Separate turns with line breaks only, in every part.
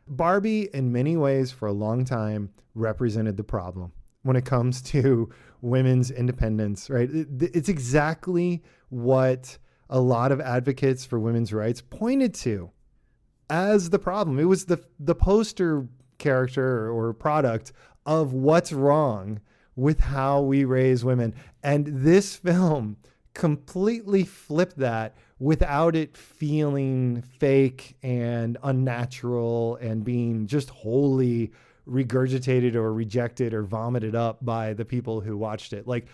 Barbie, in many ways, for a long time, represented the problem when it comes to women's independence, right? It's exactly what a lot of advocates for women's rights pointed to as the problem. It was the poster character or product of what's wrong with how we raise women. And this film completely flipped that without it feeling fake and unnatural and being just wholly regurgitated or rejected or vomited up by the people who watched it. Like,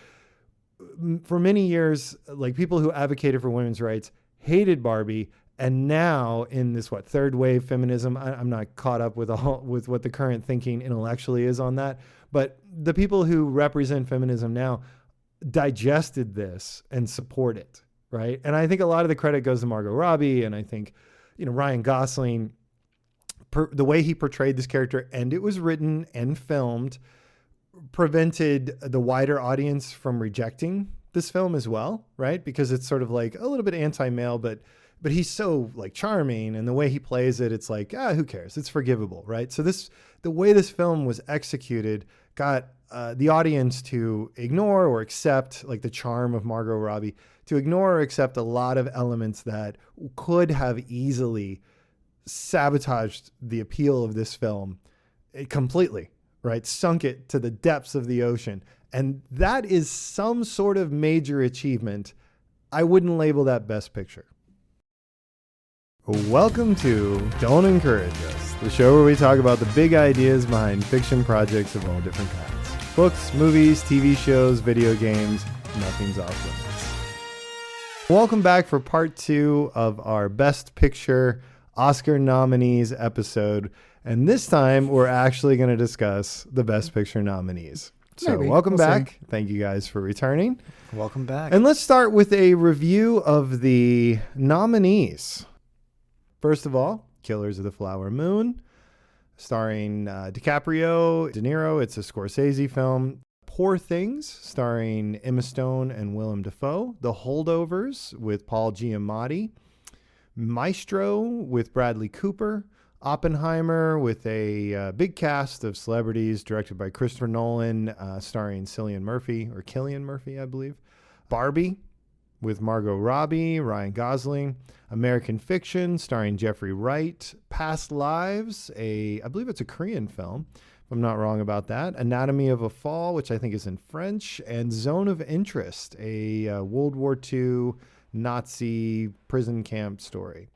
for many years, like, people who advocated for women's rights hated Barbie. And now in this, third wave feminism, I'm not caught up with what the current thinking intellectually is on that. But the people who represent feminism now digested this and support it, right? And I think a lot of the credit goes to Margot Robbie. And I think, Ryan Gosling, the way he portrayed this character, and it was written and filmed, prevented the wider audience from rejecting this film as well, right? Because it's sort of like a little bit anti-male, but he's so like charming, and the way he plays it, it's like, who cares? It's forgivable, right? So the way this film was executed got the audience to ignore or accept, like, the charm of Margot Robbie, to ignore or accept a lot of elements that could have easily sabotaged the appeal of this film completely, right? Sunk it to the depths of the ocean. And that is some sort of major achievement. I wouldn't label that Best Picture. Welcome to Don't Encourage Us, the show where we talk about the big ideas behind fiction projects of all different kinds. Books, movies, TV shows, video games, nothing's off limits. Welcome back for part 2 of our Best Picture Oscar nominees episode. And this time we're actually going to discuss the Best Picture nominees. So welcome back. Thank you guys for returning.
Welcome back.
And let's start with a review of the nominees. First of all, Killers of the Flower Moon, starring DiCaprio, De Niro. It's a Scorsese film. Poor Things, starring Emma Stone and Willem Dafoe. The Holdovers with Paul Giamatti. Maestro with Bradley Cooper. Oppenheimer with a big cast of celebrities, directed by Christopher Nolan, starring Cillian Murphy, I believe. Barbie with Margot Robbie, Ryan Gosling. American Fiction, starring Jeffrey Wright. Past Lives, I believe it's a Korean film, if I'm not wrong about that. Anatomy of a Fall, which I think is in French. And Zone of Interest, a World War II Nazi prison camp story.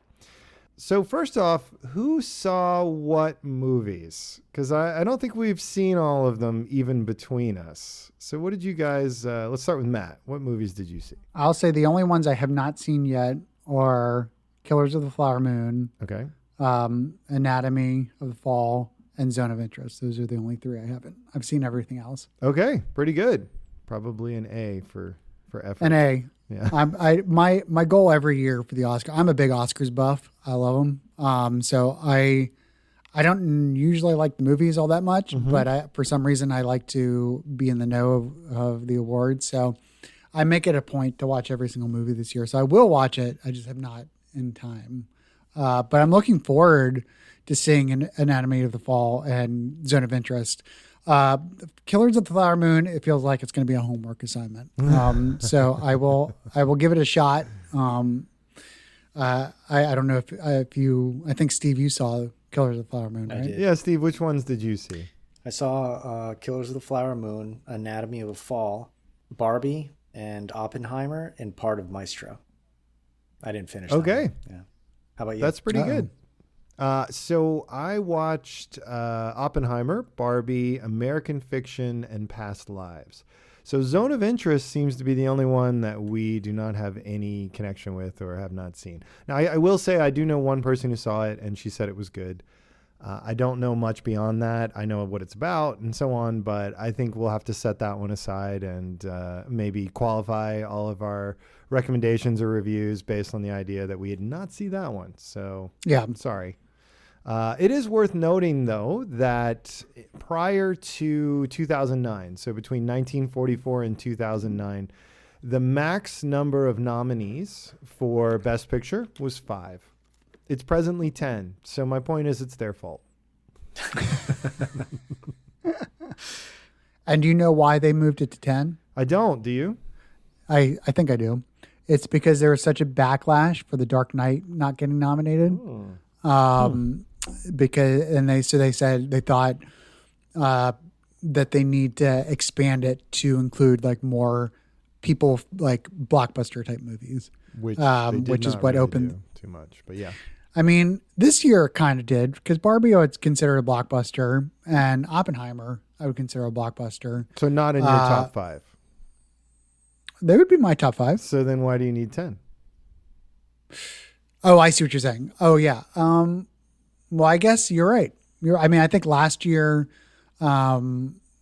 So first off, who saw what movies? Because I don't think we've seen all of them even between us. So what did you guys, let's start with Matt. What movies did you see?
I'll say the only ones I have not seen yet are Killers of the Flower Moon,
Okay.
Anatomy of the Fall, and Zone of Interest. Those are the only 3 I haven't. I've seen everything else.
Okay, pretty good. Probably an A for effort.
An A.
Yeah.
My goal every year for the Oscar. I'm a big Oscars buff. I love them. So I don't usually like the movies all that much, but for some reason I like to be in the know of the awards. So I make it a point to watch every single movie this year. So I will watch it. I just have not in time. But I'm looking forward to seeing Anatomy of the Fall and Zone of Interest. Killers of the Flower Moon, it feels like it's going to be a homework assignment. So I will give it a shot. I don't know if you, I think Steve, you saw Killers of the Flower Moon, right?
I did.
Yeah, Steve, which ones did you see?
I saw Killers of the Flower Moon, Anatomy of a Fall, Barbie, and Oppenheimer, and part of Maestro. I didn't finish that
Okay.
one. Yeah. How about you?
That's pretty good. So I watched Oppenheimer, Barbie, American Fiction, and Past Lives. So Zone of Interest seems to be the only one that we do not have any connection with or have not seen. Now, I will say I do know one person who saw it, and she said it was good. I don't know much beyond that. I know what it's about and so on, but I think we'll have to set that one aside and maybe qualify all of our recommendations or reviews based on the idea that we did not see that one. So
Yeah.
I'm sorry. It is worth noting, though, that prior to 2009, so between 1944 and 2009, the max number of nominees for Best Picture was 5. It's presently 10. So my point is it's their fault.
And do you know why they moved it to 10?
I don't. Do you?
I think I do. It's because there was such a backlash for The Dark Knight not getting nominated. Because they said they thought that they need to expand it to include like more people like blockbuster type movies,
Which
is what opened
do too much. But yeah.
I mean, this year kind of did because Barbie I would consider a blockbuster, and Oppenheimer I would consider a blockbuster.
So not in your top 5.
They would be my top 5.
So then why do you need 10?
Oh, I see what you're saying. Oh yeah. Well, I guess you're right. I think last year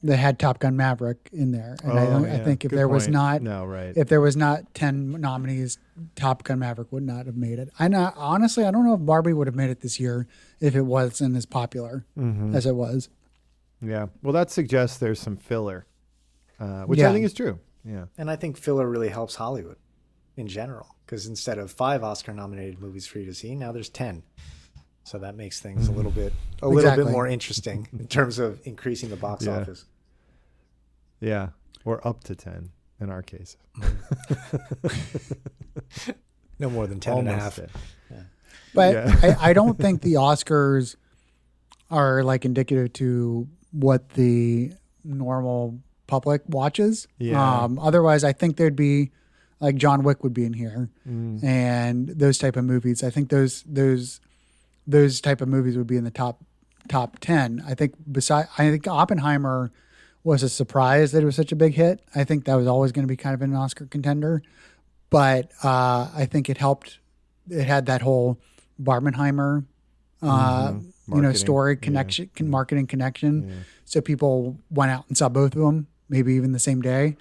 they had Top Gun Maverick in there, and I think if
Good
there was
point.
not
right.
if there was not 10 nominees, Top Gun Maverick would not have made it. Honestly, I don't know if Barbie would have made it this year if it wasn't as popular as it was.
Yeah. Well, that suggests there's some filler, which I think is true. Yeah.
And I think filler really helps Hollywood in general, because instead of 5 Oscar-nominated movies for you to see, now there's 10. So that makes things a little bit more interesting in terms of increasing the box office.
Yeah. Or up to 10 in our case.
No more than 10 and a half.
Yeah. But I don't think the Oscars are like indicative to what the normal public watches.
Yeah.
Otherwise, I think there'd be like John Wick would be in here and those type of movies. I think those type of movies would be in the top 10. I think Oppenheimer was a surprise that it was such a big hit. I think that was always going to be kind of an Oscar contender, but I think it helped. It had that whole Barbenheimer, story connection, marketing connection. Yeah. So people went out and saw both of them, maybe even the same day.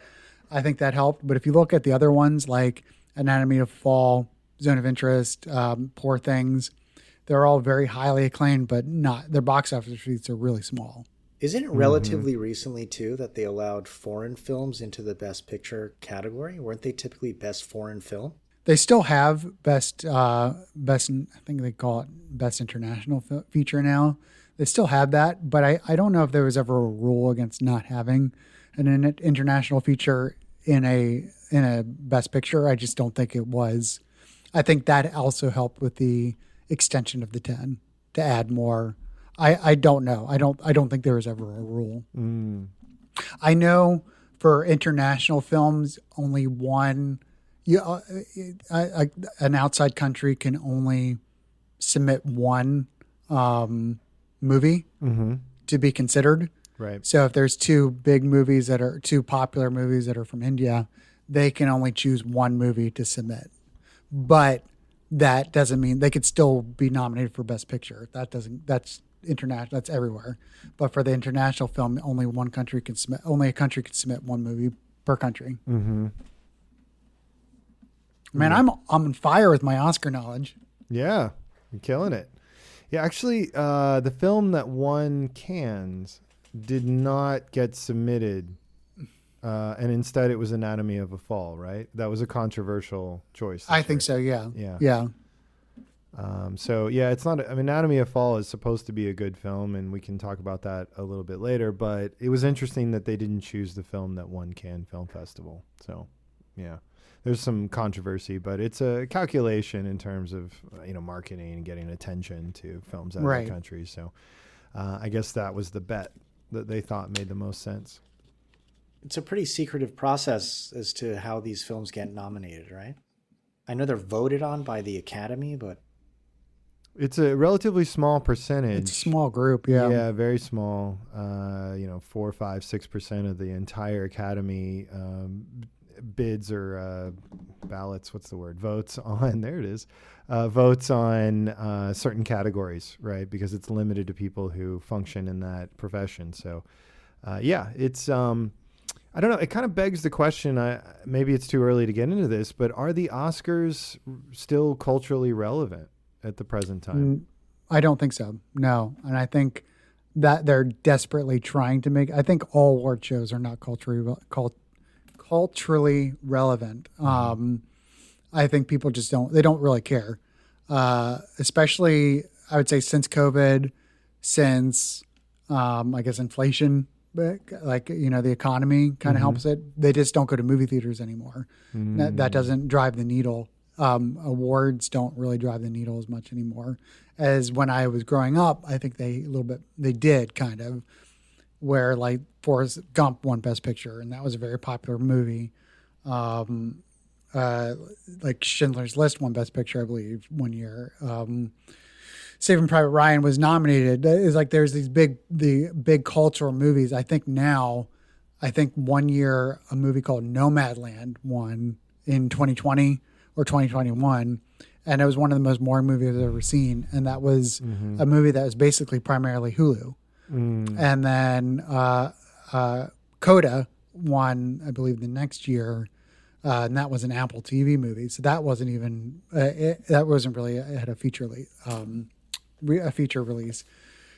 I think that helped. But if you look at the other ones like Anatomy of a Fall, Zone of Interest, Poor Things, they're all very highly acclaimed, but their box office receipts are really small.
Isn't it relatively recently, too, that they allowed foreign films into the Best Picture category? Weren't they typically Best Foreign Film?
They still have best. I think they call it Best International Feature now. They still have that, but I don't know if there was ever a rule against not having an international feature in a Best Picture. I just don't think it was. I think that also helped with the extension of the 10 to add more. I don't know. I don't think there was ever a rule. I know for international films, only one, an outside country can only submit one movie to be considered.
Right.
So if there's two popular movies that are from India, they can only choose one movie to submit. But that doesn't mean they could still be nominated for Best Picture. That's international. That's everywhere. But for the international film, only a country can submit one movie per country.
Mm-hmm.
Man, I'm on fire with my Oscar knowledge.
Yeah, you're killing it. Yeah, actually, the film that won Cannes did not get submitted, and instead it was Anatomy of a Fall, right? That was a controversial choice.
I think so, yeah. Yeah.
So, yeah, it's not... Anatomy of a Fall is supposed to be a good film, and we can talk about that a little bit later, but it was interesting that they didn't choose the film that won Cannes Film Festival. So, yeah. There's some controversy, but it's a calculation in terms of marketing and getting attention to films out of the country. So I guess that was the bet that they thought made the most sense.
It's a pretty secretive process as to how these films get nominated, right? I know they're voted on by the Academy, but
it's a relatively small percentage.
It's a small group, yeah.
Yeah, very small. 4, 5, 6% of the entire Academy bids or ballots, what's the word? Votes on, there it is, votes on certain categories, right? Because it's limited to people who function in that profession. So, it's, I don't know, it kind of begs the question, maybe it's too early to get into this, but are the Oscars still culturally relevant at the present time?
I don't think so, no. And I think that they're desperately trying to make, I think all award shows are not culturally relevant. I think people just don't really care. Especially, I would say since COVID, since I guess inflation, like the economy kind of helps it. They just don't go to movie theaters anymore. That doesn't drive the needle. Awards don't really drive the needle as much anymore as when I was growing up. I think they did kind of, where like Forrest Gump won Best Picture, and that was a very popular movie. Like Schindler's List won Best Picture, I believe, one year. Saving Private Ryan was nominated. It's like there's the big cultural movies. I think 1 year a movie called Nomadland won in 2020 or 2021, and it was one of the most boring movies I've ever seen. And that was a movie that was basically primarily Hulu. And then Coda won, I believe, the next year. And that was an Apple TV movie, so that wasn't even really it had a feature release.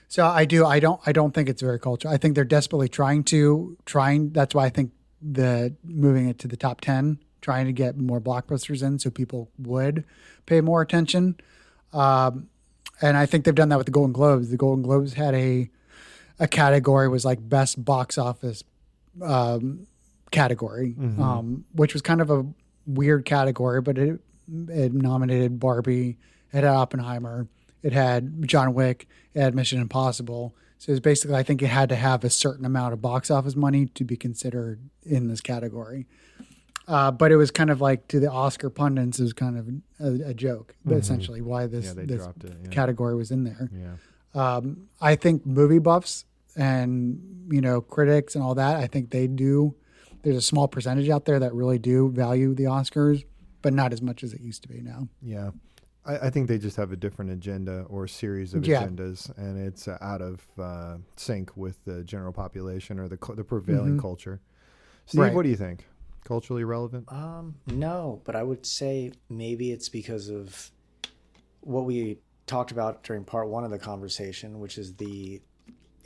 So I don't think it's very cultural. I think they're desperately trying. That's why I think moving it to the top 10, trying to get more blockbusters in, so people would pay more attention. And I think they've done that with the Golden Globes. The Golden Globes had a category, was like best box office category, which was kind of a weird category, but it nominated Barbie, it had Oppenheimer, it had John Wick, it had Mission Impossible. So it's basically, I think it had to have a certain amount of box office money to be considered in this category. But it was kind of like, to the Oscar pundits, it was kind of a joke, essentially, why this category was in there.
Yeah.
I think movie buffs and critics and all that, I think they do. There's a small percentage out there that really do value the Oscars, but not as much as it used to be now.
Yeah. I think they just have a different agenda or series of agendas, and it's out of sync with the general population or the prevailing culture. Steve, what do you think? Culturally relevant?
No, but I would say maybe it's because of what we talked about during part one of the conversation, which is the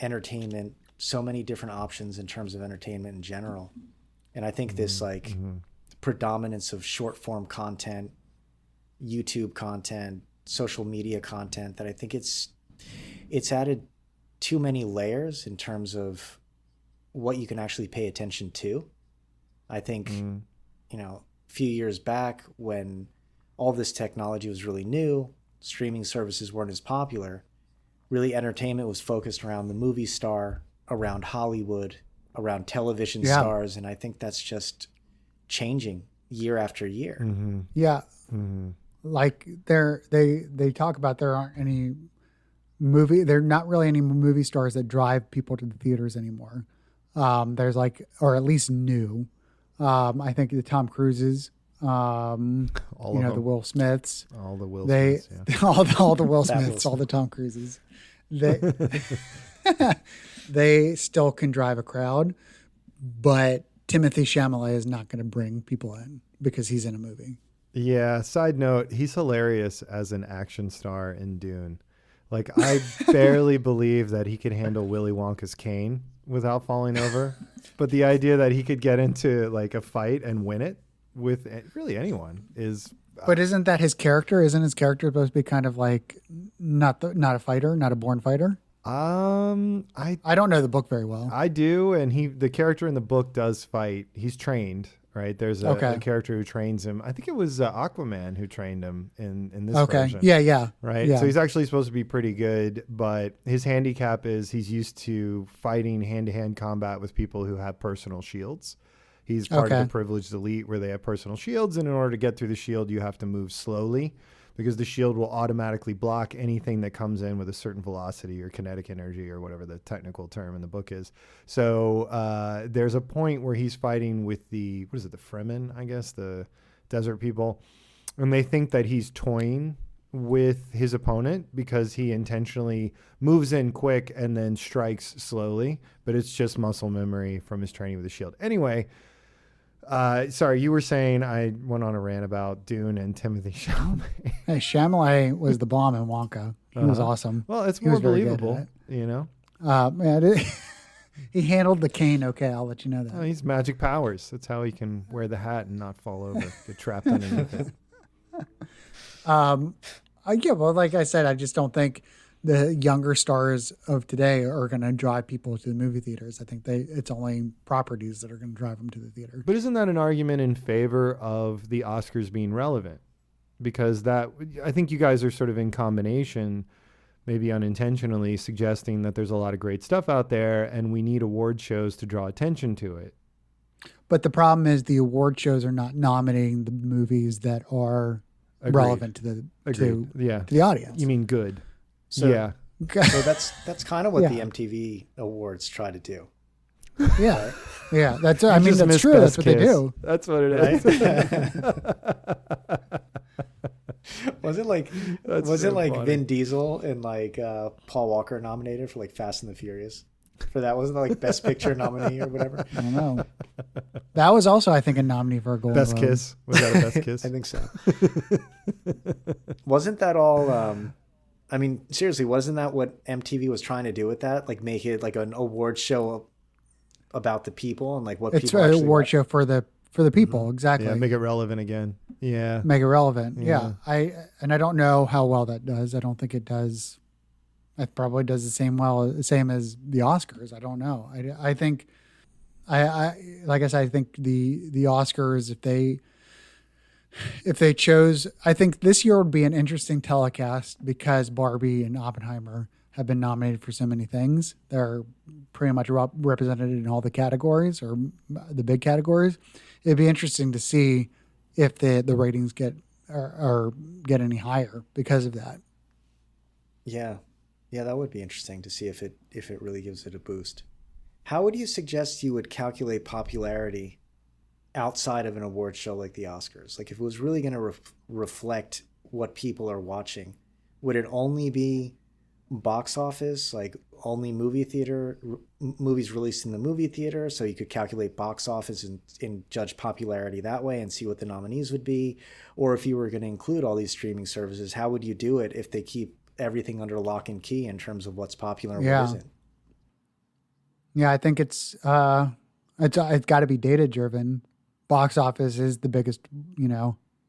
entertainment, so many different options in terms of entertainment in general. And I think this predominance of short form content, YouTube content, social media content, that I think it's added too many layers in terms of what you can actually pay attention to. I think, a few years back when all this technology was really new, streaming services weren't as popular, really entertainment was focused around the movie star, around Hollywood, around television stars. And I think that's just changing year after year.
Like they talk about there aren't any there are not really any movie stars that drive people to the theaters anymore. There's like, or at least new. I think the Tom Cruises, the Will Smiths,
all the Will Smiths,
all the Will Smiths, all the Tom Cruises. They still can drive a crowd, but Timothée Chalamet is not going to bring people in because he's in a movie.
Yeah. Side note, he's hilarious as an action star in Dune. Like, I barely believe that he could handle Willy Wonka's cane without falling over. But the idea that he could get into like a fight and win it with really anyone is.
But isn't that his character? Isn't his character supposed to be kind of like not a fighter, not a born fighter? I don't know the book very well.
I do, and the character in the book does fight. He's trained, right? There's a character who trains him. I think it was Aquaman who trained him in this version.
Yeah.
Right?
Yeah.
So he's actually supposed to be pretty good, but his handicap is he's used to fighting hand-to-hand combat with people who have personal shields. He's part of the privileged elite where they have personal shields, and in order to get through the shield, you have to move slowly because the shield will automatically block anything that comes in with a certain velocity or kinetic energy or whatever the technical term in the book is. So there's a point where he's fighting with the Fremen, I guess, the desert people, and they think that he's toying with his opponent because he intentionally moves in quick and then strikes slowly, but it's just muscle memory from his training with the shield. Anyway, sorry, you were saying I went on a rant about Dune and Timothée Chalamet.
Hey, Chalamet was the bomb in Wonka. He was awesome.
Well, it's more believable,
Man, he handled the cane okay. I'll let you know that.
Oh, he's magic powers. That's how he can wear the hat and not fall over, get trapped underneath it.
Well, like I said, I just don't think the younger stars of today are going to drive people to the movie theaters. I think it's only properties that are going to drive them to the theater.
But isn't that an argument in favor of the Oscars being relevant? Because I think you guys are sort of in combination, maybe unintentionally, suggesting that there's a lot of great stuff out there and we need award shows to draw attention to it.
But the problem is the award shows are not nominating the movies that are relevant to the audience.
You mean good.
So,
yeah.
So that's kind of what the MTV awards try to do.
Yeah. Yeah. That's that's true. That's what they do.
That's what it is.
Was it like Vin Diesel and like Paul Walker nominated for like Fast and the Furious? For that, wasn't that like Best Picture nominee or whatever?
I don't know. That was also, I think, a nominee for a Golden
Best
Globe.
Kiss. Was that a Best Kiss?
I think so. Wasn't that all? I mean, seriously, wasn't that what MTV was trying to do with that? Like make it like an award show about the people and like what
it's
people.
It's an award show for the people, exactly.
Yeah, make it relevant again. Yeah,
make it relevant. Yeah. I don't know how well that does. I don't think it does. It probably does the same as the Oscars. I don't know. I think, like I said, I think the Oscars, if they chose, I think this year would be an interesting telecast because Barbie and Oppenheimer have been nominated for so many things. They're pretty much represented in all the categories or the big categories. It'd be interesting to see if the ratings get any higher because of that.
Yeah. Yeah, that would be interesting to see if it really gives it a boost. How would you suggest you would calculate popularity outside of an award show like the Oscars? Like if it was really going to reflect what people are watching, would it only be box office, like only movies released in the movie theater, so you could calculate box office and judge popularity that way and see what the nominees would be? Or if you were going to include all these streaming services, how would you do it if they keep everything under lock and key in terms of what's popular and what isn't?
Yeah, I think it's got to be data driven. Box office is the biggest,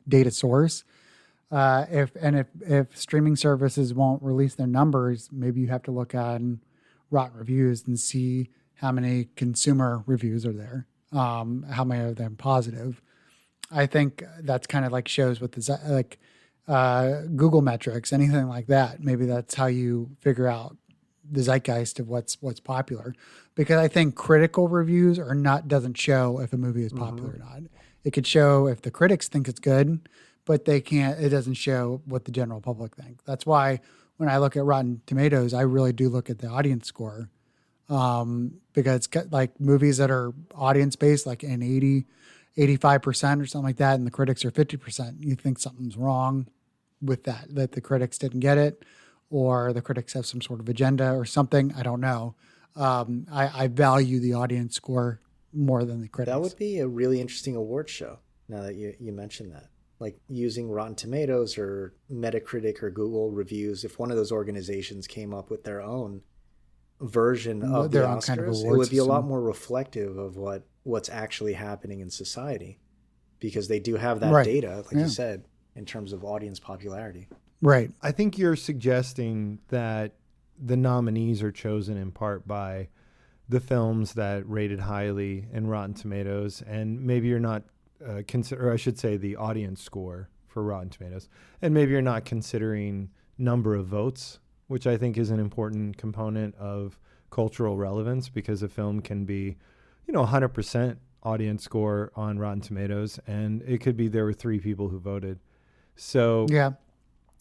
data source. If streaming services won't release their numbers, maybe you have to look at Rotten Reviews and see how many consumer reviews are there, how many of them positive. I think that's kind of like shows with Google metrics, anything like that. Maybe that's how you figure out the zeitgeist of what's popular. Because I think critical reviews doesn't show if a movie is popular or not. It could show if the critics think it's good, but it doesn't show what the general public think. That's why when I look at Rotten Tomatoes, I really do look at the audience score. Because like movies that are audience based, like an 85% or something like that, and the critics are 50%, you think something's wrong with that the critics didn't get it, or the critics have some sort of agenda or something. I don't know. I value the audience score more than the critics.
That would be a really interesting award show, now that you mentioned that. Like using Rotten Tomatoes or Metacritic or Google reviews, if one of those organizations came up with their own version of the Oscars, kind of it would be a lot more reflective of what's actually happening in society, because they do have that data, like you said, in terms of audience popularity.
Right.
I think you're suggesting that the nominees are chosen in part by the films that rated highly in Rotten Tomatoes, and maybe you're not or I should say the audience score for Rotten Tomatoes, and maybe you're not considering number of votes, which I think is an important component of cultural relevance, because a film can be, 100% audience score on Rotten Tomatoes, and it could be there were 3 people who voted. So
yeah,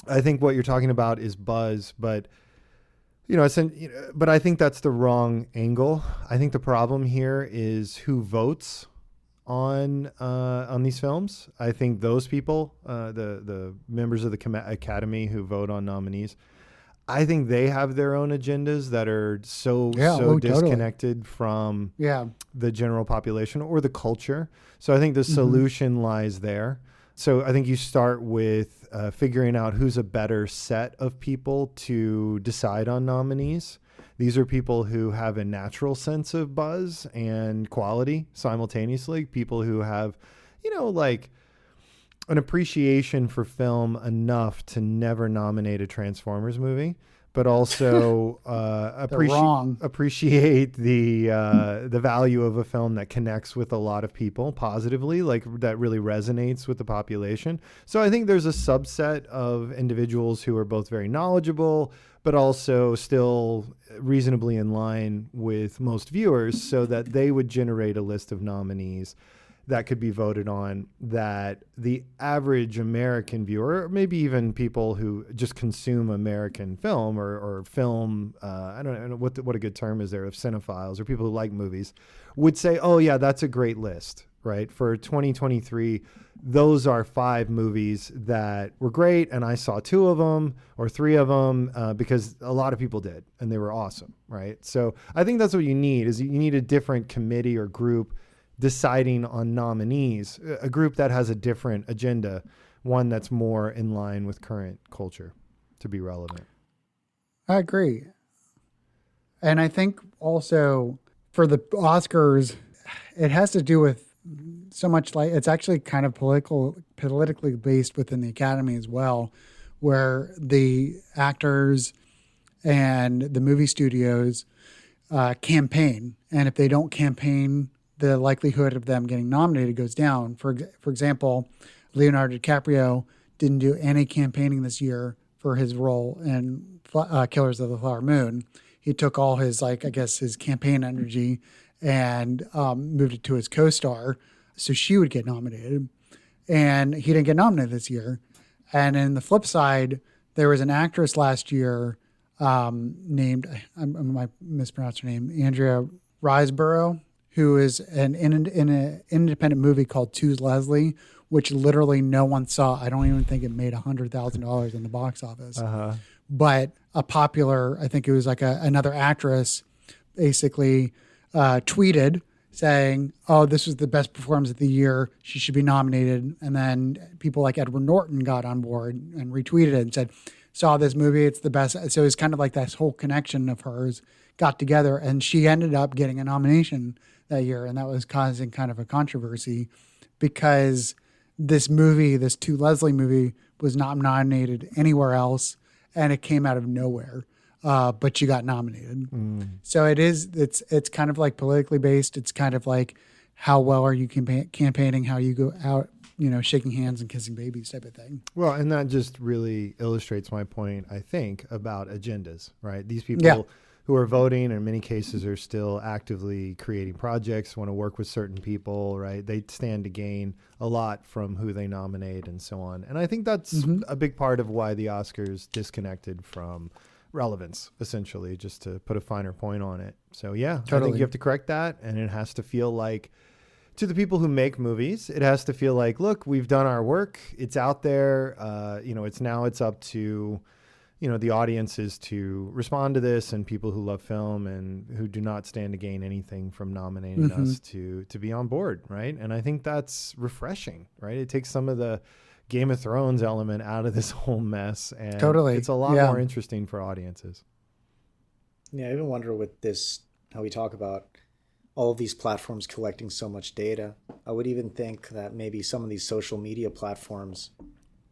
I think what you're talking about is buzz, but but I think that's the wrong angle. I think the problem here is who votes on these films. I think those people, the members of the Academy who vote on nominees, I think they have their own agendas that are so disconnected from the general population or the culture. So I think the solution lies there. So I think you start with figuring out who's a better set of people to decide on nominees. These are people who have a natural sense of buzz and quality simultaneously. People who have, like an appreciation for film enough to never nominate a Transformers movie, but also appreciate the value of a film that connects with a lot of people positively, like that really resonates with the population. So I think there's a subset of individuals who are both very knowledgeable, but also still reasonably in line with most viewers, so that they would generate a list of nominees that could be voted on, that the average American viewer, or maybe even people who just consume American film or film, I don't know what a good term is there, of cinephiles or people who like movies, would say, oh yeah, that's a great list, right? For 2023, those are 5 movies that were great, and I saw 2 of them or 3 of them because a lot of people did, and they were awesome, right? So I think that's what you need, is you need a different committee or group deciding on nominees, a group that has a different agenda, one that's more in line with current culture to be relevant.
I agree. And I think also for the Oscars, it has to do with so much, like it's actually kind of politically based within the Academy as well, where the actors and the movie studios campaign. And if they don't campaign, the likelihood of them getting nominated goes down. For example, Leonardo DiCaprio didn't do any campaigning this year for his role in Killers of the Flower Moon. He took all his, his campaign energy and moved it to his co-star so she would get nominated. And he didn't get nominated this year. And in the flip side, there was an actress last year named, I might mispronounce her name, Andrea Riseborough, who is in an independent movie called Choose Leslie, which literally no one saw. I don't even think it made $100,000 in the box office. Uh-huh. But a popular, I think it was like another actress, basically tweeted saying, oh, this was the best performance of the year. She should be nominated. And then people like Edward Norton got on board and retweeted it and said, saw this movie, it's the best. So it's kind of like this whole connection of hers got together, and she ended up getting a nomination that year. And that was causing kind of a controversy because this movie, this To Leslie movie, was not nominated anywhere else, and it came out of nowhere. But she got nominated. So it's kind of like politically based. It's kind of like how well are you campaigning, how you go out, shaking hands and kissing babies type of thing.
Well, and that just really illustrates my point, I think, about agendas, right? These people who are voting in many cases are still actively creating projects, want to work with certain people, right? They stand to gain a lot from who they nominate and so on. And I think that's a big part of why the Oscars disconnected from relevance, essentially, just to put a finer point on it. So yeah, totally. I think you have to correct that, and it has to feel like, to the people who make movies, it has to feel like, look, we've done our work, it's out there, it's up to the audiences to respond to this, and people who love film and who do not stand to gain anything from nominating us to be on board, right? And I think that's refreshing, right? It takes some of the Game of Thrones element out of this whole mess, and it's a lot more interesting for audiences.
Yeah, I even wonder with this, how we talk about all of these platforms collecting so much data. I would even think that maybe some of these social media platforms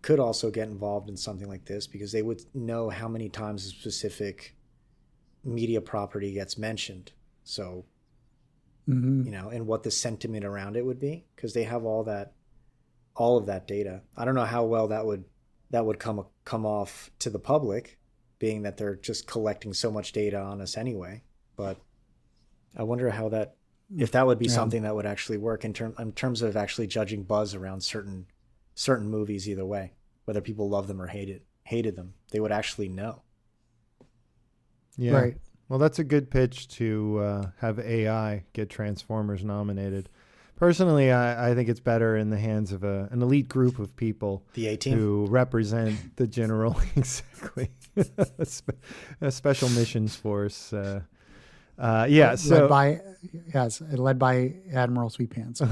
could also get involved in something like this, because they would know how many times a specific media property gets mentioned. So, and what the sentiment around it would be, because they have all of that data. I don't know how well that would come off to the public, being that they're just collecting so much data on us anyway. But I wonder if that would be something that would actually work in terms of actually judging buzz around certain movies either way, whether people love them or hated them. They would actually know.
Yeah. Right. Well, that's a good pitch to have AI get Transformers nominated. Personally, I think it's better in the hands of an elite group of people,
the A-team,
who represent the general, exactly, a special missions force.
Led by Admiral Sweetpants.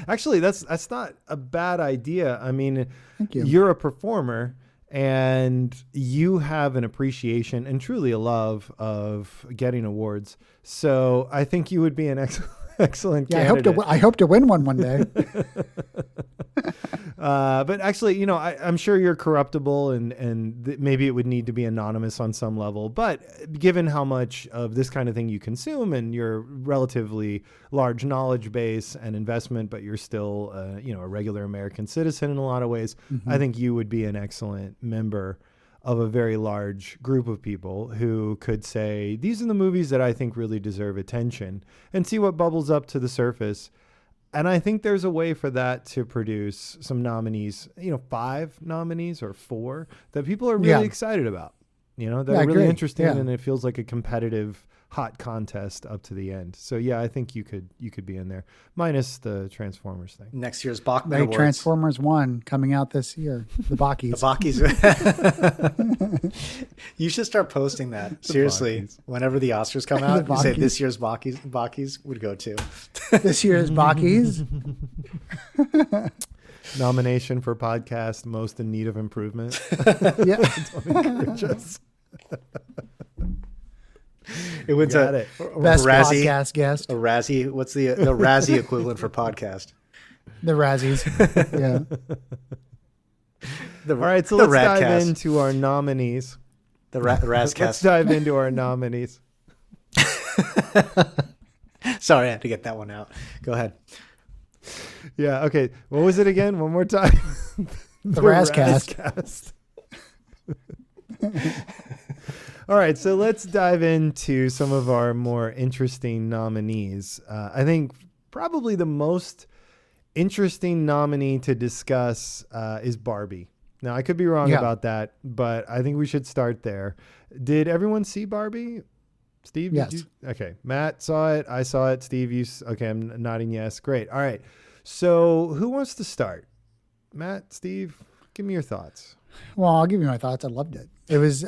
Actually, that's not a bad idea. I mean,
thank you.
You're a performer, and you have an appreciation and truly a love of getting awards. So I think you would be an excellent candidate.
I hope to win one day.
But actually, you know, I'm sure you're corruptible and maybe it would need to be anonymous on some level. But given how much of this kind of thing you consume and your relatively large knowledge base and investment, but you're still, you know, a regular American citizen in a lot of ways, I think you would be an excellent member of a very large group of people who could say, these are the movies that I think really deserve attention, and see what bubbles up to the surface. And I think there's a way for that to produce some nominees, you know, 5 nominees or 4 that people are really excited about, you know, that are really interesting. And it feels like a competitive, hot contest up to the end. So yeah, I think you could be in there, minus the Transformers thing.
Next year's Bachman Awards.
Transformers 1 coming out this year. The Bakis.
The Bakis. You should start posting that. Seriously, whenever the Oscars come out, you say this year's Bakis would go to.
This year's Bakis.
Nomination for podcast most in need of improvement.
Yeah.
Don't encourage us.
It went to
best
Razzie,
podcast guest.
A Razzie. What's the Razzie equivalent for podcast?
The Razzies. Yeah.
All right, so let's dive into our nominees.
The Razcast.
Let's dive into our nominees.
Sorry, I had to get that one out. Go ahead.
Yeah. Okay. What was it again? One more time.
The Razcast.
All right, so let's dive into some of our more interesting nominees. I think probably the most interesting nominee to discuss is Barbie. Now, I could be wrong about that, but I think we should start there. Did everyone see Barbie? Steve?
Yes.
Did you? Okay. Matt saw it. I saw it. Steve, okay, I'm nodding yes. Great. All right. So who wants to start? Matt, Steve, give me your thoughts.
Well, I'll give you my thoughts. I loved it. It was...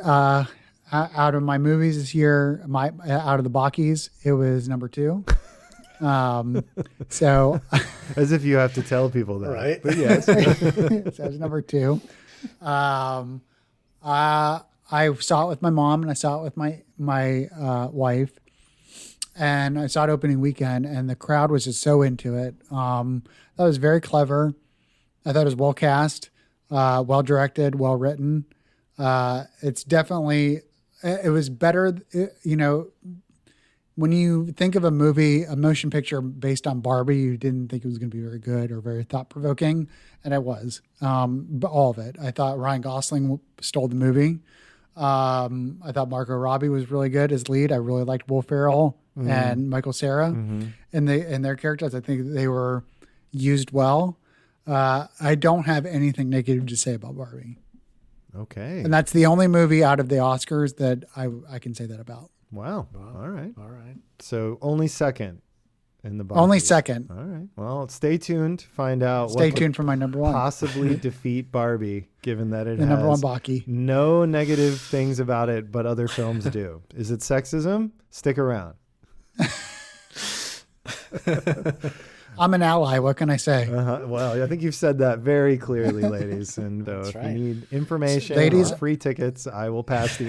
out of my movies this year, out of the Bakis, it was number 2. So
as if you have to tell people that,
right?
But yes,
so it was number 2. I saw it with my mom and I saw it with my wife, and I saw it opening weekend, and the crowd was just so into it. That was very clever. I thought it was well cast, well directed, well written. It's definitely. It was better, you know, when you think of a movie, a motion picture based on Barbie, you didn't think it was going to be very good or very thought-provoking, and it was. But all of it. I thought Ryan Gosling stole the movie. I thought Margot Robbie was really good as lead. I really liked Will Ferrell and Michael Cera and their characters. I think they were used well. I don't have anything negative to say about Barbie.
Okay.
And that's the only movie out of the Oscars that I can say that about.
Wow. All right.
All right.
So only second in the box.
Only second.
All right. Well, stay tuned to find out
Stay tuned for my number 1.
Possibly defeat Barbie, given that it
the
has
number 1 Baki.
no negative things about it, but other films do. Is it sexism? Stick around.
I'm an ally. What can I say?
Well, I think you've said that very clearly, ladies. And if you need information,
ladies,
or free tickets, I will pass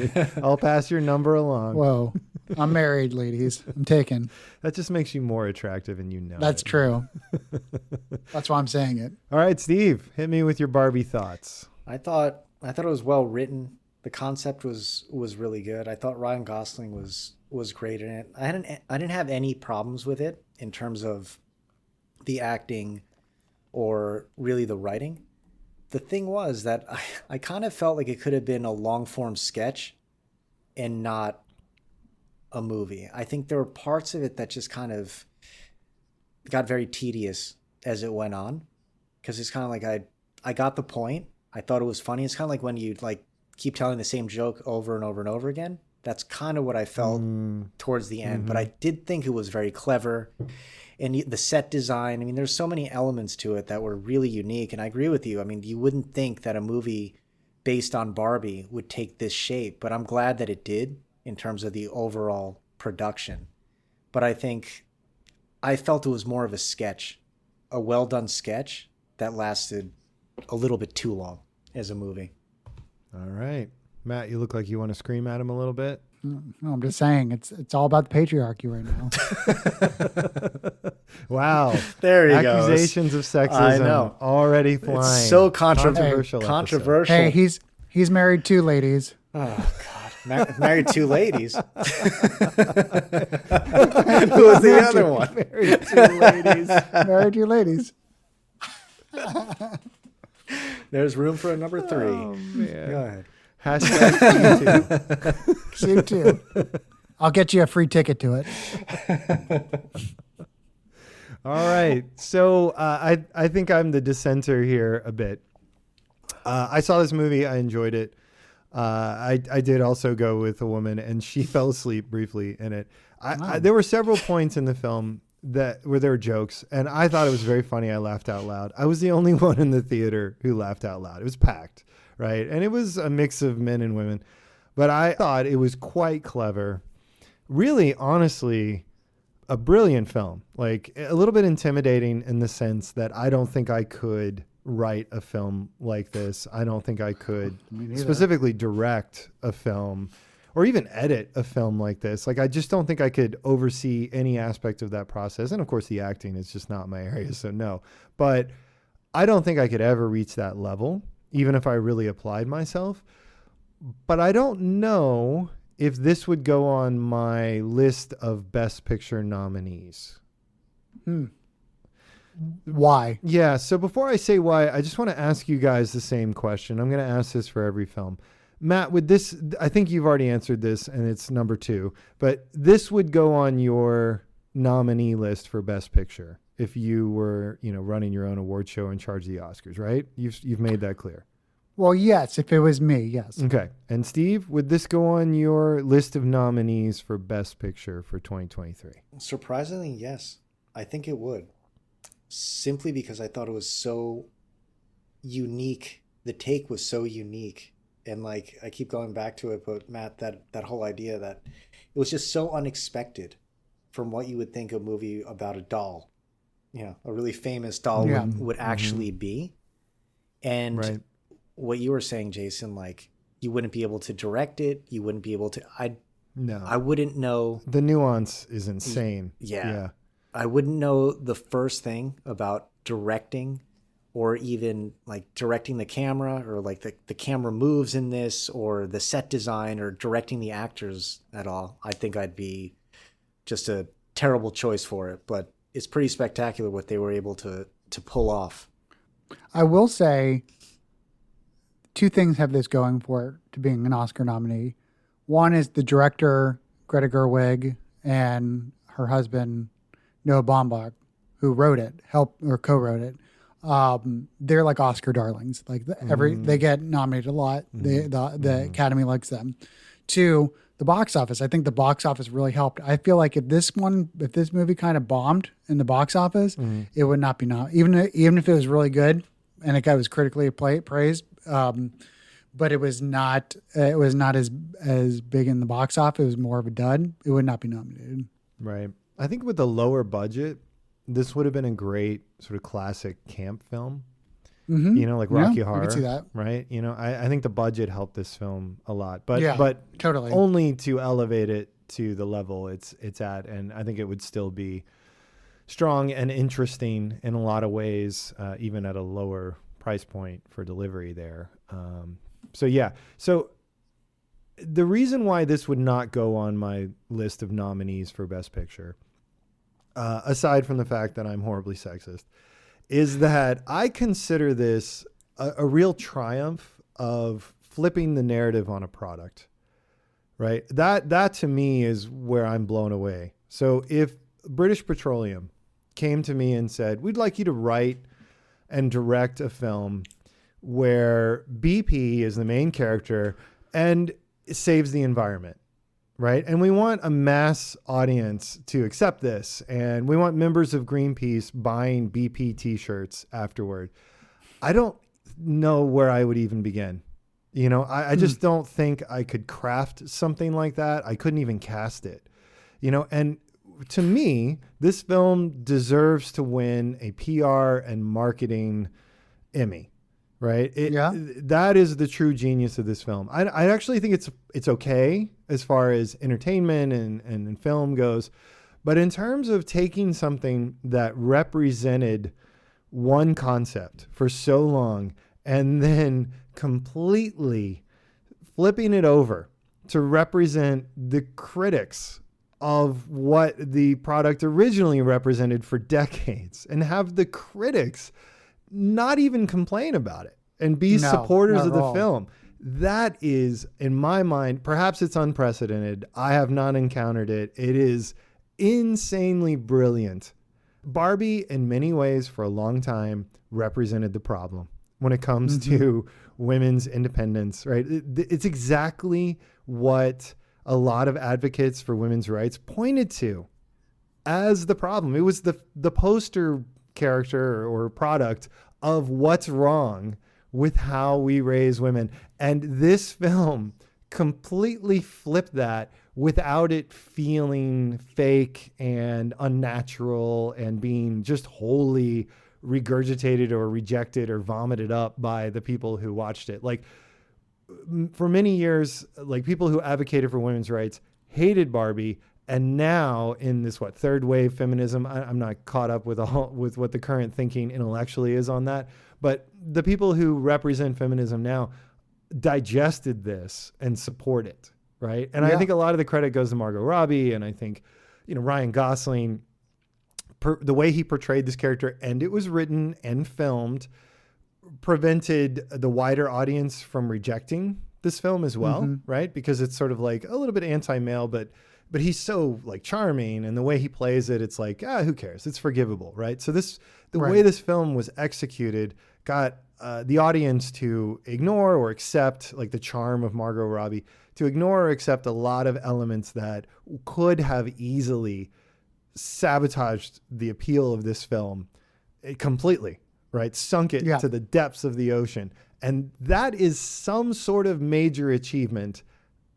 I'll pass your number along.
Whoa, I'm married, ladies. I'm taken.
That just makes you more attractive, and you know
that's
it.
true. That's why I'm saying it.
All right, Steve, hit me with your Barbie thoughts.
I thought it was well written. The concept was really good. I thought Ryan Gosling was great in it. I didn't have any problems with it in terms of the acting or really the writing. The thing was that I kind of felt like it could have been a long form sketch and not a movie. I think there were parts of it that just kind of got very tedious as it went on, because it's kind of like I got the point. I thought it was funny. It's kind of like when you like keep telling the same joke over and over and over again. That's kind of what I felt towards the end. But I did think it was very clever. And the set design, I mean, there's so many elements to it that were really unique. And I agree with you. I mean, you wouldn't think that a movie based on Barbie would take this shape, but I'm glad that it did in terms of the overall production. But I felt it was more of a sketch, a well done sketch that lasted a little bit too long as a movie.
All right. Matt, you look like you want to scream at him a little bit.
No, I'm just saying it's all about the patriarchy right now.
Wow.
There he goes.
Accusations of sexism
I know.
already flying.
It's so
Controversial.
controversial.
Hey, he's married 2 ladies.
Oh God, married 2 ladies. Who was the other one?
Married 2 ladies.
Married 2 ladies.
There's room for a number 3.
Oh, man.
Go ahead.
Hashtag
You too. I'll get you a free ticket to it.
All right. So I think I'm the dissenter here a bit. I saw this movie. I enjoyed it. I did also go with a woman, and she fell asleep briefly in it. There were several points in the film where there were jokes, and I thought it was very funny. I laughed out loud. I was the only one in the theater who laughed out loud. It was packed, right? And it was a mix of men and women. But I thought it was quite clever. Really, honestly, a brilliant film. Like, a little bit intimidating in the sense that I don't think I could write a film like this. I don't think I could specifically direct a film or even edit a film like this. Like, I just don't think I could oversee any aspect of that process. And of course, the acting is just not my area, so no. But I don't think I could ever reach that level, even if I really applied myself. But I don't know if this would go on my list of Best Picture nominees.
Why?
Yeah, so before I say why, I just want to ask you guys the same question. I'm going to ask this for every film. Matt, with this, I think you've already answered this, and it's number 2. But this would go on your nominee list for Best Picture if you were, running your own award show in charge of the Oscars, right? You've made that clear.
Well, yes, if it was me, yes.
Okay. And Steve, would this go on your list of nominees for Best Picture for 2023?
Surprisingly, yes. I think it would. Simply because I thought it was so unique. The take was so unique. And like, I keep going back to it, but Matt, that whole idea that it was just so unexpected from what you would think a movie about a doll, a really famous doll would actually be. And
right.
What you were saying, Jason, like, you wouldn't be able to direct it. You wouldn't be able to, I wouldn't know.
The nuance is insane.
Yeah. I wouldn't know the first thing about directing, or even like directing the camera, or like the camera moves in this, or the set design, or directing the actors at all. I think I'd be just a terrible choice for it, but it's pretty spectacular what they were able to pull off.
I will say 2 things have this going for it to being an Oscar nominee. One is the director, Greta Gerwig, and her husband, Noah Baumbach, who wrote it, co-wrote it. They're like Oscar darlings. Like they get nominated a lot. The Academy likes them. 2, the box office. I think the box office really helped. I feel like if this movie kind of bombed in the box office, it would not be even if it was really good and it was critically praised. But it was not as big in the box office. It was more of a dud. It would not be nominated.
Right. I think with the lower budget, this would have been a great sort of classic camp film. Like Rocky Horror. I could see that. Right. I think the budget helped this film a lot, but
totally
only to elevate it to the level it's at. And I think it would still be strong and interesting in a lot of ways, even at a lower price point for delivery there. So the reason why this would not go on my list of nominees for Best Picture, aside from the fact that I'm horribly sexist, is that I consider this a real triumph of flipping the narrative on a product, right? That to me is where I'm blown away. So if British Petroleum came to me and said, we'd like you to write and direct a film where BP is the main character and saves the environment, right? And we want a mass audience to accept this. And we want members of Greenpeace buying BP t-shirts afterward. I don't know where I would even begin. I just don't think I could craft something like that. I couldn't even cast it, and to me, this film deserves to win a PR and marketing Emmy, right? That is the true genius of this film. I actually think it's okay as far as entertainment and film goes, But in terms of taking something that represented one concept for so long and then completely flipping it over to represent the critics of what the product originally represented for decades, and have the critics not even complain about it and be supporters of the film. That is, in my mind, perhaps it's unprecedented. I have not encountered it. It is insanely brilliant. Barbie, in many ways, for a long time, represented the problem when it comes to women's independence, right? It's exactly what a lot of advocates for women's rights pointed to as the problem. It was the poster character or product of what's wrong with how we raise women. And this film completely flipped that without it feeling fake and unnatural and being just wholly regurgitated or rejected or vomited up by the people who watched it. Like, for many years, like, people who advocated for women's rights hated Barbie. And now in this, third wave feminism, I'm not caught up with what the current thinking intellectually is on that. But the people who represent feminism now digested this and support it, right? And I think a lot of the credit goes to Margot Robbie, and I think, Ryan Gosling, the way he portrayed this character, and it was written and filmed, prevented the wider audience from rejecting this film as well, right? Because it's sort of like a little bit anti-male, but he's so like charming, and the way he plays it, it's like, who cares? It's forgivable, right? So the way this film was executed got the audience to ignore or accept, like, the charm of Margot Robbie, to ignore or accept a lot of elements that could have easily sabotaged the appeal of this film completely, right? Sunk it to the depths of the ocean. And that is some sort of major achievement.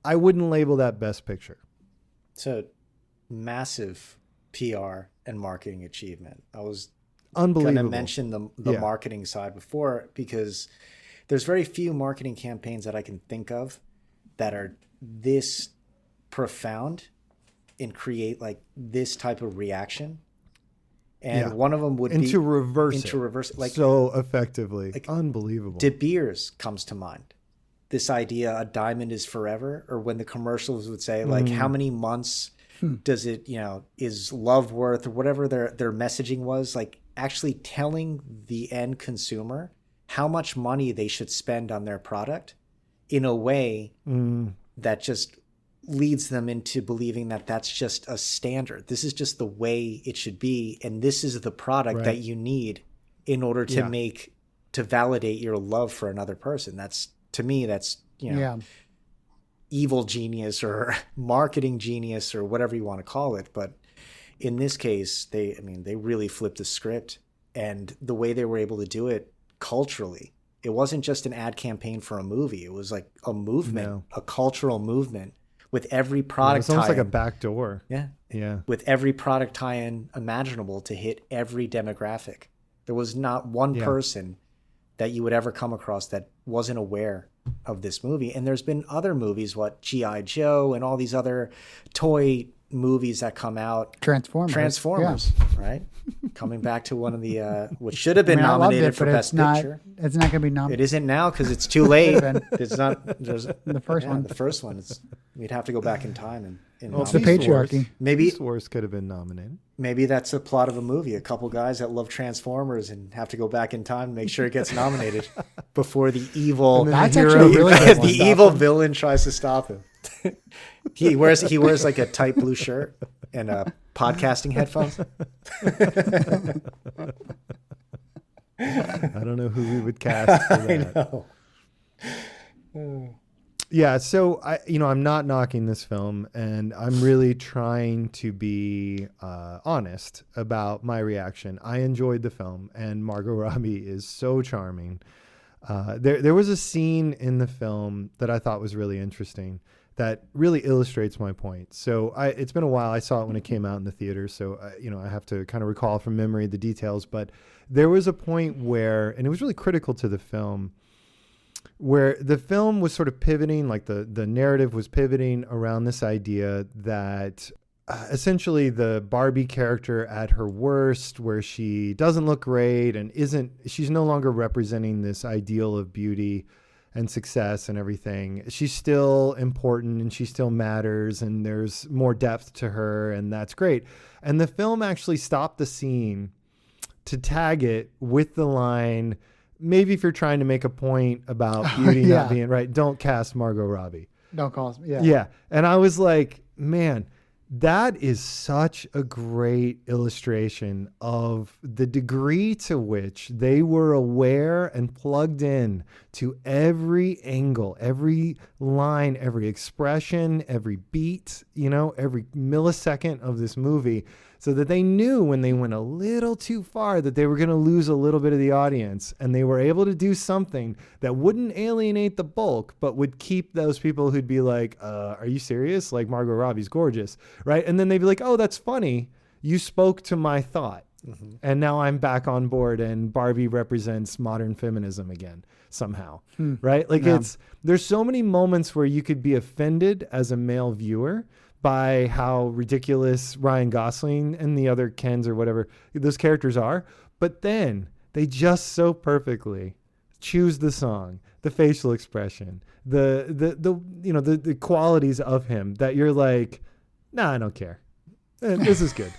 I wouldn't label that Best Picture.
It's a massive PR and marketing achievement. I was
unbelievable.
Going to mention the marketing side before, because there's very few marketing campaigns that I can think of that are this profound and create like this type of reaction. And one of them would be
to reverse it, like, so effectively, like, unbelievable.
De Beers comes to mind. This idea, a diamond is forever, or when the commercials would say, like, how many months does it, is love worth, or whatever their messaging was, like, actually telling the end consumer how much money they should spend on their product in a way that just leads them into believing that that's just a standard. This is just the way it should be. And this is the product that you need in order to validate your love for another person. That's, to me, that's, evil genius or marketing genius or whatever you want to call it. But in this case, they really flipped the script, and the way they were able to do it culturally, it wasn't just an ad campaign for a movie. It was like a movement, a cultural movement with every product.
It's almost like a back door.
Yeah.
Yeah.
With every product tie-in imaginable to hit every demographic. There was not one person that you would ever come across that wasn't aware of this movie. And there's been other movies, G.I. Joe and all these other toy movies that come out. Transformers, right? Coming back to one of the, what should have been nominated for Best Picture.
It's not going to be nominated.
It isn't now because it's too late. It's not. There's
the first one.
The first one. We'd have to go back in time and
it's the patriarchy.
Maybe
Beast Wars could have been nominated.
Maybe that's the plot of a movie. A couple guys that love Transformers and have to go back in time and make sure it gets nominated before the evil.
That's actually really good one.
The evil villain tries to stop him. He wears like a tight blue shirt and podcasting headphones.
I don't know who we would cast for that.
I know.
Yeah, so I'm not knocking this film, and I'm really trying to be honest about my reaction. I enjoyed the film, and Margot Robbie is so charming. There was a scene in the film that I thought was really interesting that really illustrates my point. So it's been a while. I saw it when it came out in the theater, so I have to kind of recall from memory the details. But there was a point where, and it was really critical to the film, where the film was sort of pivoting, like the narrative was pivoting around this idea that essentially the Barbie character at her worst, where she doesn't look great and she's no longer representing this ideal of beauty and success and everything. She's still important and she still matters, and there's more depth to her, and that's great. And the film actually stopped the scene to tag it with the line, maybe if you're trying to make a point about beauty not being right, don't cast Margot Robbie.
Don't call us. Yeah.
Yeah. And I was like, man, that is such a great illustration of the degree to which they were aware and plugged in to every angle, every line, every expression, every beat, every millisecond of this movie, so that they knew when they went a little too far that they were going to lose a little bit of the audience, and they were able to do something that wouldn't alienate the bulk, but would keep those people who'd be like, are you serious? Like, Margot Robbie's gorgeous, right? And then they'd be like, oh, that's funny. You spoke to my thought. Mm-hmm. And now I'm back on board, and Barbie represents modern feminism again somehow, right? Like, there's so many moments where you could be offended as a male viewer by how ridiculous Ryan Gosling and the other Kens or whatever those characters are. But then they just so perfectly choose the song, the facial expression, the qualities of him that you're like, nah, I don't care. This is good.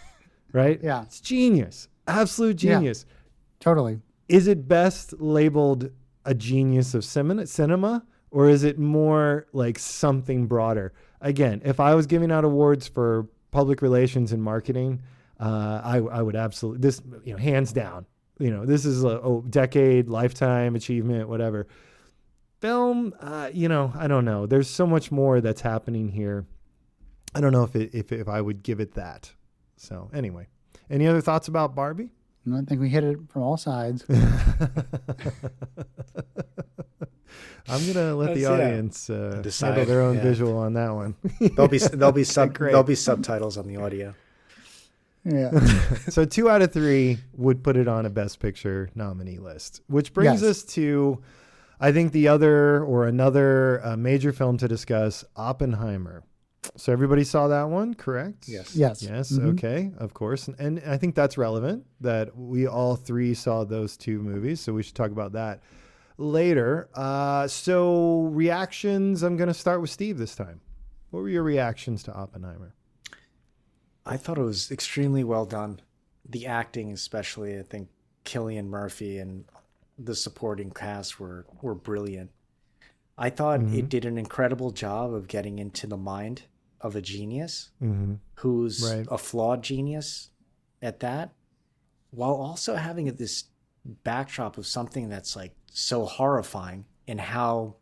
Right?
Yeah.
It's genius. Absolute genius.
Yeah, totally.
Is it best labeled a genius of cinema, or is it more like something broader? Again, if I was giving out awards for public relations and marketing, I would absolutely, this, hands down, this is a decade, lifetime achievement, whatever. Film, I don't know. There's so much more that's happening here. I don't know if I would give it that. So anyway, any other thoughts about Barbie?
I think we hit it from all sides.
I'm gonna let the audience decide their own visual on that one.
There'll be subtitles on the audio.
Yeah.
So 2 out of 3 would put it on a Best Picture nominee list, which brings us to, I think, another major film to discuss, Oppenheimer. So everybody saw that one, correct?
Yes.
Mm-hmm.
Okay, of course. And I think that's relevant that we all 3 saw those 2 movies. So we should talk about that later. So reactions, I'm going to start with Steve this time. What were your reactions to Oppenheimer?
I thought it was extremely well done. The acting, especially, I think Cillian Murphy and the supporting cast were brilliant. I thought it did an incredible job of getting into the mind of a genius who's a flawed genius at that, while also having this backdrop of something that's like so horrifying and how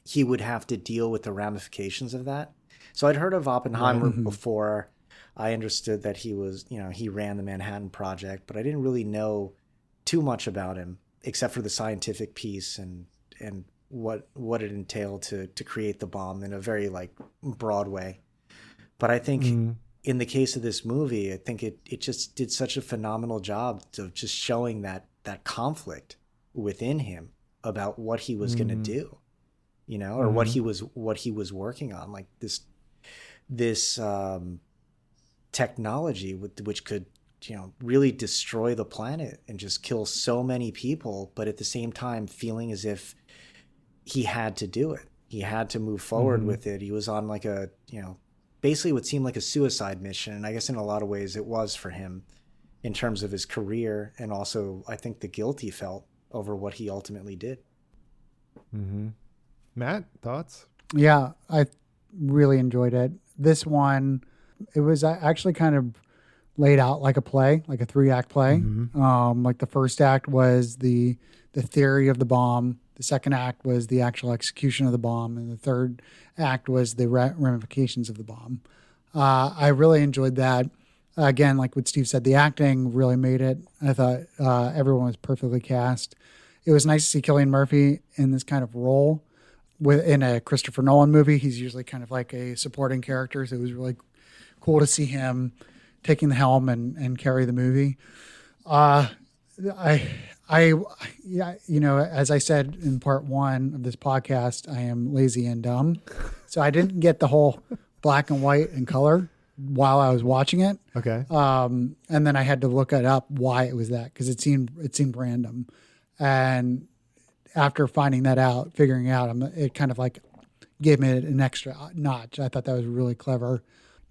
he would have to deal with the ramifications of that. So I'd heard of Oppenheimer before. I understood that he was, he ran the Manhattan Project, but I didn't really know too much about him except for the scientific piece and what it entailed to create the bomb in a very broad way. But I think in the case of this movie, I think it just did such a phenomenal job of just showing that conflict within him about what he was going to do, or what he was working on, like this technology which could really destroy the planet and just kill so many people, but at the same time feeling as if he had to do it. He had to move forward with it. He was on basically what seemed like a suicide mission. And I guess in a lot of ways it was for him in terms of his career. And also I think the guilt he felt over what he ultimately did.
Matt, thoughts?
Yeah, I really enjoyed it. This one, it was actually kind of laid out like a play, like a 3-act play. Like the first act was the theory of the bomb. The second act was the actual execution of the bomb. And the third act was the ramifications of the bomb. I really enjoyed that. Again, like what Steve said, the acting really made it. I thought everyone was perfectly cast. It was nice to see Cillian Murphy in this kind of role in a Christopher Nolan movie. He's usually kind of like a supporting character. So it was really cool to see him taking the helm and carry the movie. As I said in part 1 of this podcast, I am lazy and dumb. So I didn't get the whole black and white and color while I was watching it.
Okay.
And then I had to look it up why it was that, because it seemed random. And after finding that out, figuring out, it kind of like gave me an extra notch. I thought that was really clever.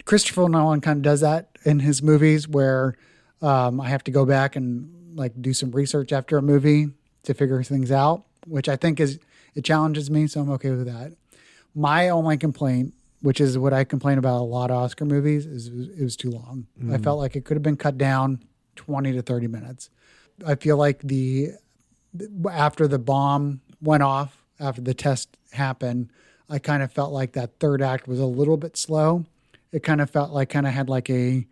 Christopher Nolan kind of does that in his movies, where I have to go back and like do some research after a movie to figure things out, which I think it challenges me, so I'm okay with that. My only complaint, which is what I complain about a lot of Oscar movies, is it was too long. I felt like it could have been cut down 20 to 30 minutes. I feel like after the bomb went off, after the test happened, I kind of felt like that third act was a little bit slow. It kind of felt like had like a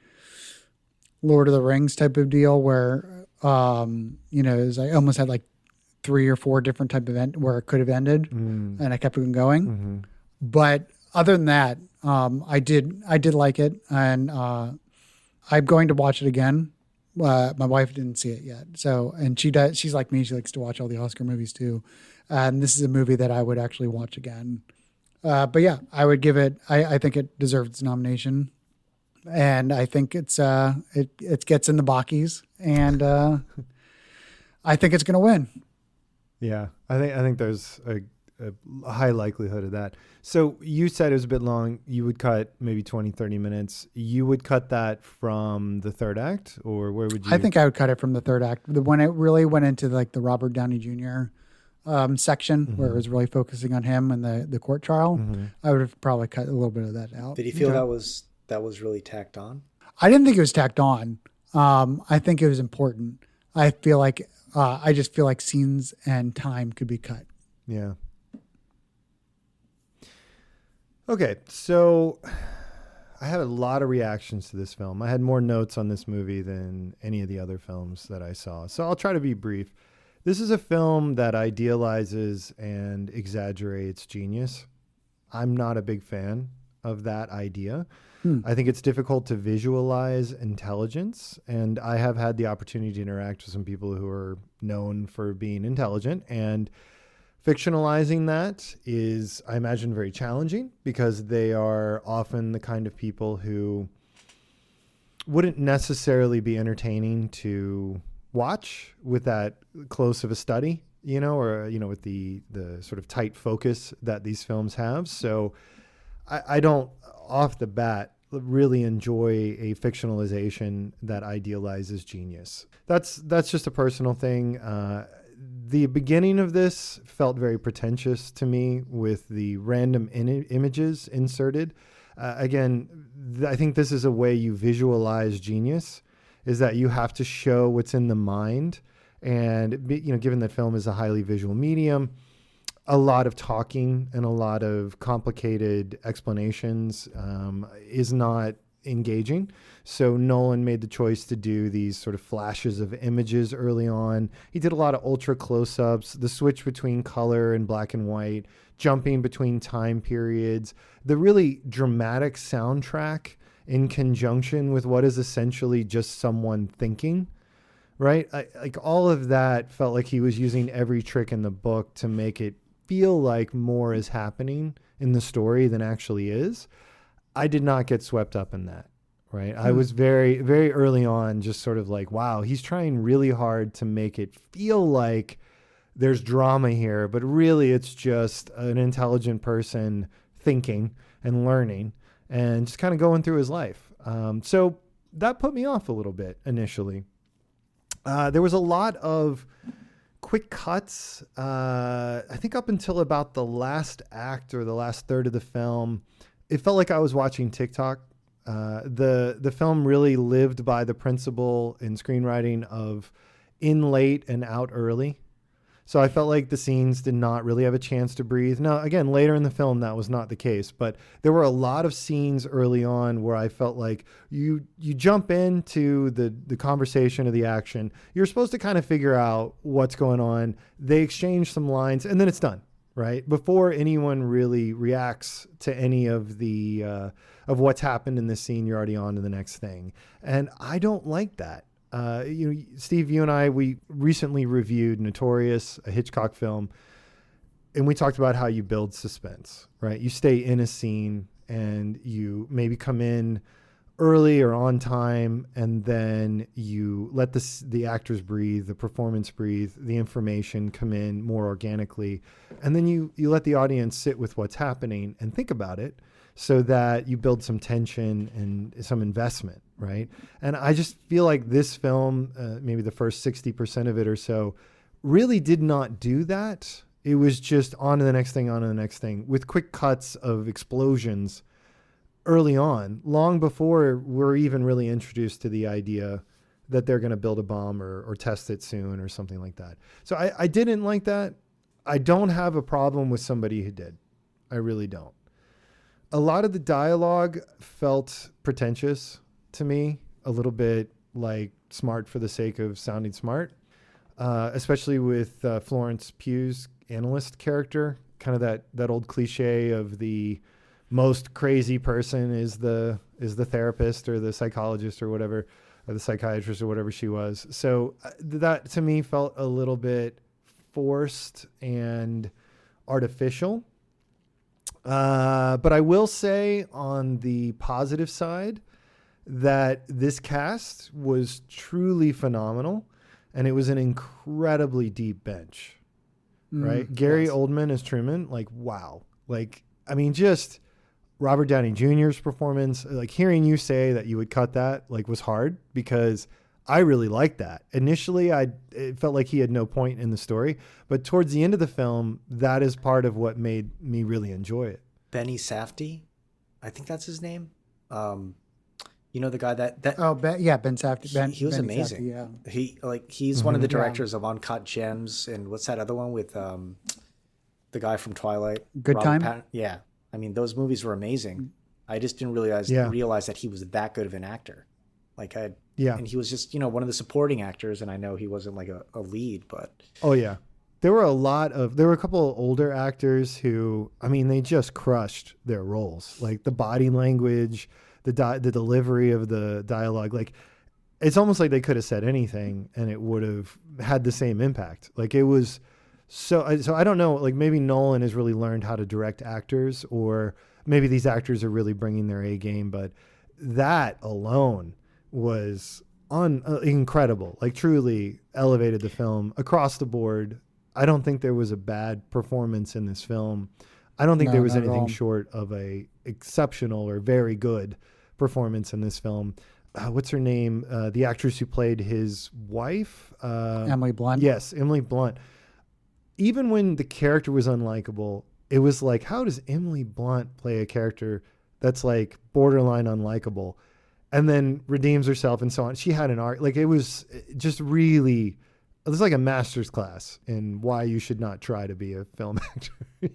Lord of the Rings type of deal where, it was, I almost had like 3 or 4 different type of end where it could have ended, and I kept it going. But other than that, I did like it, and I'm going to watch it again. My wife didn't see it yet, and she does. She's like me; she likes to watch all the Oscar movies too. And this is a movie that I would actually watch again. But yeah, I would give it. I think it deserves its nomination, and I think it gets in the Bockies, and I think it's going to win.
Yeah, I think there's a high likelihood of that. So you said it was a bit long. You would cut maybe 20, 30 minutes. You would cut that from the third act, or where would you?
I think I would cut it from the third act. When it really went into like the Robert Downey Jr. Section, where it was really focusing on him and the court trial, I would have probably cut a little bit of that out.
Did you feel that was really tacked on?
I didn't think it was tacked on. I think it was important. I feel like I just feel like scenes and time could be cut.
Yeah. Okay, so I had a lot of reactions to this film. I had more notes on this movie than any of the other films that I saw. So I'll try to be brief. This is a film that idealizes and exaggerates genius. I'm not a big fan of that idea. I think it's difficult to visualize intelligence, and I have had the opportunity to interact with some people who are known for being intelligent, and fictionalizing that is, I imagine, very challenging because they are often the kind of people who wouldn't necessarily be entertaining to watch with that close of a study, or, with the sort of tight focus that these films have. So I don't, off the bat, really enjoy a fictionalization that idealizes genius. That's just a personal thing. The beginning of this felt very pretentious to me with the random images inserted. Again, I think this is a way you visualize genius, is that you have to show what's in the mind. And, given that film is a highly visual medium, a lot of talking and a lot of complicated explanations is not engaging. So Nolan made the choice to do these sort of flashes of images early on. He did a lot of ultra close-ups, the switch between color and black and white, jumping between time periods, the really dramatic soundtrack in conjunction with what is essentially just someone thinking, right? Like all of that felt like he was using every trick in the book to make it feel like more is happening in the story than actually is. I did not get swept up in that, right? I was very, very early on just sort of like, wow, he's trying really hard to make it feel like there's drama here, but really it's just an intelligent person thinking and learning and just kind of going through his life. So that put me off a little bit initially. There was a lot of quick cuts. I think up until about the last act or the last third of the film, it felt like I was watching TikTok. The film really lived by the principle in screenwriting of in late and out early. So I felt like the scenes did not really have a chance to breathe. Now, again, later in the film, that was not the case, but there were a lot of scenes early on where I felt like you jump into the conversation or the action. You're supposed to kind of figure out what's going on. They exchange some lines and then it's done, right? Before anyone really reacts to any of the, of what's happened in this scene, you're already on to the next thing. And I don't like that. Steve, you and I, we recently reviewed Notorious, a Hitchcock film, and we talked about how you build suspense, right? You stay in a scene and you maybe come in early or on time, and then you let the actors breathe, the performance breathe, the information come in more organically, and then you let the audience sit with what's happening and think about it, so that you build some tension and some investment, right? And I just feel like this film, maybe the first 60% of it or so, really did not do that. It was just on to the next thing, on to the next thing, with quick cuts of explosions early on, long before we're even really introduced to the idea that they're going to build a bomb or test it soon or something like that. So I didn't like that. I don't have a problem with somebody who did. I really don't. A lot of the dialogue felt pretentious to me, a little bit like smart for the sake of sounding smart, especially with Florence Pugh's analyst character, kind of that old cliche of the most crazy person is the therapist or the psychologist or whatever, or the psychiatrist or whatever she was. So that to me felt a little bit forced and artificial. But I will say on the positive side that this cast was truly phenomenal, and it was an incredibly deep bench, right? Gary Oldman as Truman, like, wow. Like, I mean, just Robert Downey Jr.'s performance, like hearing you say that you would cut that, like, was hard, because I really liked that. Initially, it felt like he had no point in the story, but towards the end of the film, that is part of what made me really enjoy it.
Benny Safdie, I think that's his name. You know, the guy that Ben
Safdie.
He was
Benny
amazing.
Safdie, yeah.
He's one of the directors of Uncut Gems, and what's that other one with the guy from Twilight?
Good Time.
Yeah, I mean, those movies were amazing. I just didn't realize that he was that good of an actor. And he was just, one of the supporting actors, and I know he wasn't like a lead, but
there were a couple of older actors who, I mean, they just crushed their roles, like the body language, the delivery of the dialogue. Like, it's almost like they could have said anything and it would have had the same impact. Like, it was so I don't know, like maybe Nolan has really learned how to direct actors, or maybe these actors are really bringing their A game, but that alone was incredible, like truly elevated the film across the board. I don't think there was a bad performance in this film. I don't think there was anything short of a exceptional or very good performance in this film. What's her name? The actress who played his wife?
Emily Blunt.
Yes, Emily Blunt. Even when the character was unlikable, it was like, how does Emily Blunt play a character that's like borderline unlikable and then redeems herself and so on? She had an arc. Like, it was just really, it was like a master's class in why you should not try to be a film actor.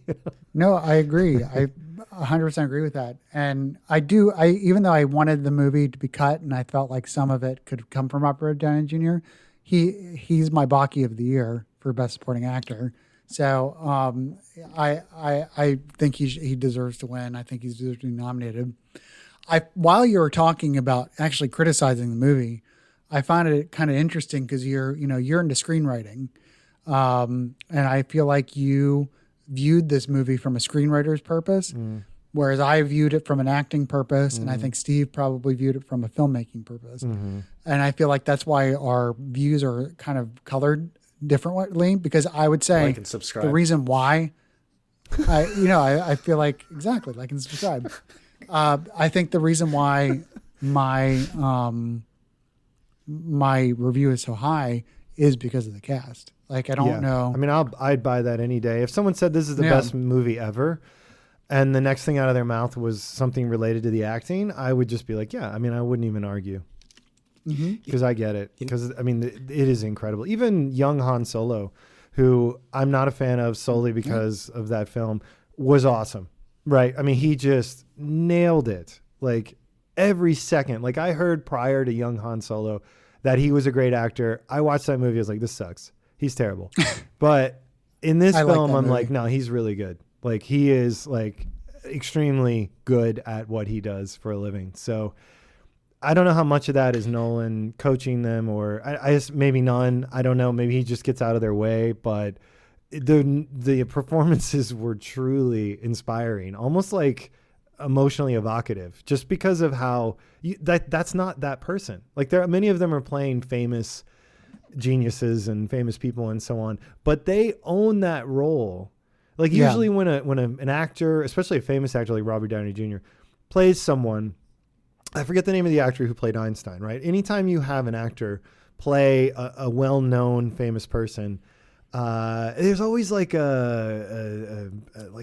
No, I agree. I 100% agree with that. And even though I wanted the movie to be cut and I felt like some of it could come from Robert Downey Jr., he's my Baki of the year for Best Supporting Actor. So I think he deserves to win. I think he deserves to be nominated. While you were talking about actually criticizing the movie, I found it kind of interesting because you're into screenwriting, and I feel like you viewed this movie from a screenwriter's purpose, whereas I viewed it from an acting purpose, and I think Steve probably viewed it from a filmmaking purpose. And I feel like that's why our views are kind of colored differently, because I would say
like and subscribe.
The reason why I feel like exactly like and subscribe. I think the reason why my review is so high is because of the cast. Like, I don't know.
I mean, I'd buy that any day. If someone said this is the best movie ever, and the next thing out of their mouth was something related to the acting, I would just be like, yeah. I mean, I wouldn't even argue, because I get it. Because I mean, it is incredible. Even young Han Solo, who I'm not a fan of solely because of that film, was awesome. Right? I mean, he just nailed it. Like, every second. Like, I heard prior to young Han Solo that he was a great actor. I watched that movie. I was like, this sucks. He's terrible. But in this film, I'm like, no, he's really good. Like, he is like extremely good at what he does for a living. So I don't know how much of that is Nolan coaching them, or I just, maybe none. I don't know. Maybe he just gets out of their way, but the performances were truly inspiring. Almost like emotionally evocative just because of how that's not that person. Like many of them are playing famous geniuses and famous people and so on, but they own that role. Like usually when an actor, especially a famous actor like Robert Downey Jr., plays someone, I forget the name of the actor who played Einstein, right? Anytime you have an actor play a well-known famous person, there's always like like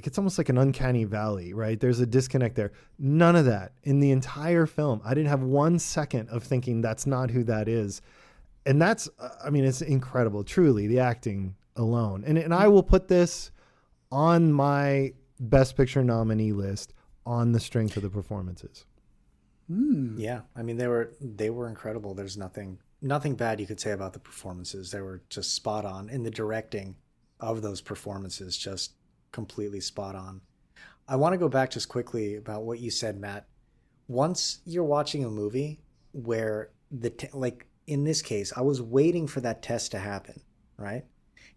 it's almost like an uncanny valley, right? There's a disconnect there. None of that in the entire film. I didn't have 1 second of thinking that's not who that is. And that's, I mean, it's incredible, truly, the acting alone. And I will put this on my Best Picture nominee list on the strength of the performances.
Yeah, I mean they were incredible. There's nothing bad you could say about the performances. They were just spot on, and the directing of those performances just completely spot on. I want to go back just quickly about what you said, Matt. Once you're watching a movie where like in this case, I was waiting for that test to happen, right?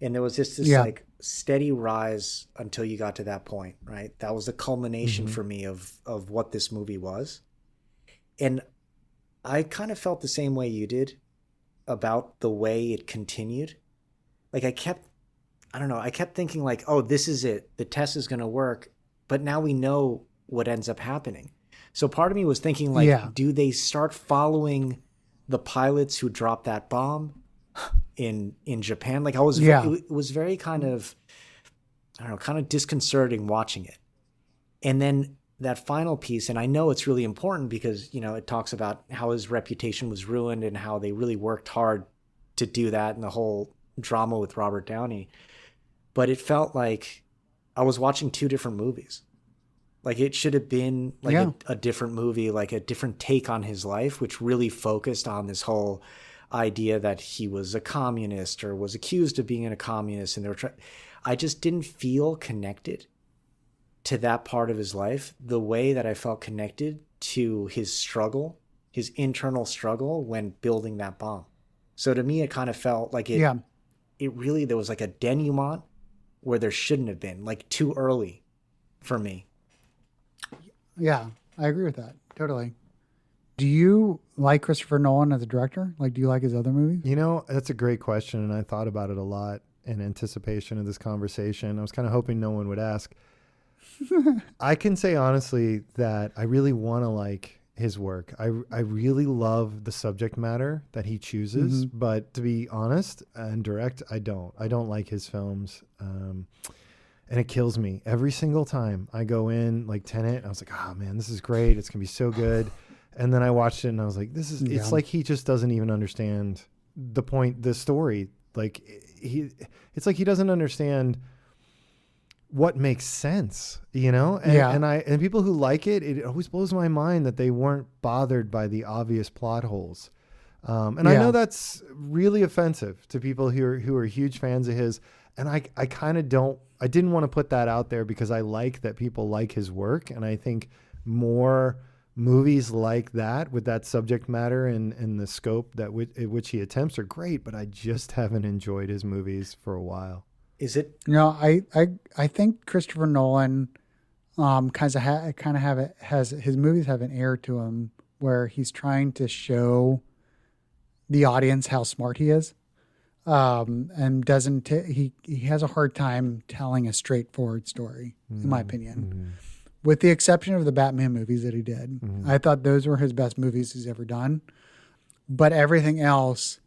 And there was just this like steady rise until you got to that point, right? That was the culmination for me of what this movie was. And I kind of felt the same way you did about the way it continued. Like I kept thinking like, oh, this is it. The test is going to work. But now we know what ends up happening. So part of me was thinking like, do they start following the pilots who dropped that bomb in Japan? Like it was very kind of, I don't know, kind of disconcerting watching it. And then that final piece, and I know it's really important because, you know, it talks about how his reputation was ruined and how they really worked hard to do that and the whole drama with Robert Downey. But it felt like I was watching two different movies. Like it should have been like a different movie, like a different take on his life, which really focused on this whole idea that he was a communist or was accused of being a communist. And I just didn't feel connected to that part of his life the way that I felt connected to his struggle, his internal struggle when building that bomb. So to me, it kind of felt like it really, there was like a denouement where there shouldn't have been, like too early for me.
Yeah, I agree with that. Totally. Do you like Christopher Nolan as a director? Like, do you like his other movies?
You know, that's a great question. And I thought about it a lot in anticipation of this conversation. I was kind of hoping no one would ask. I can say honestly that I really want to like his work. I really love the subject matter that he chooses, but to be honest and direct, I don't like his films. And it kills me every single time I go in, like Tenet. I was like, oh man, this is great. It's gonna be so good. And then I watched it and I was like, it's like he just doesn't even understand the point, the story. Like it's like he doesn't understand what makes sense, you know? And people who like it, it always blows my mind that they weren't bothered by the obvious plot holes. I know that's really offensive to people who are huge fans of his. And I didn't want to put that out there because I like that people like his work. And I think more movies like that with that subject matter and the scope which he attempts are great, but I just haven't enjoyed his movies for a while.
Is it?
No, I think Christopher Nolan has his movies have an air to him where he's trying to show the audience how smart he is, and doesn't he has a hard time telling a straightforward story, in my opinion. With the exception of the Batman movies that he did. I thought those were his best movies he's ever done. But everything else,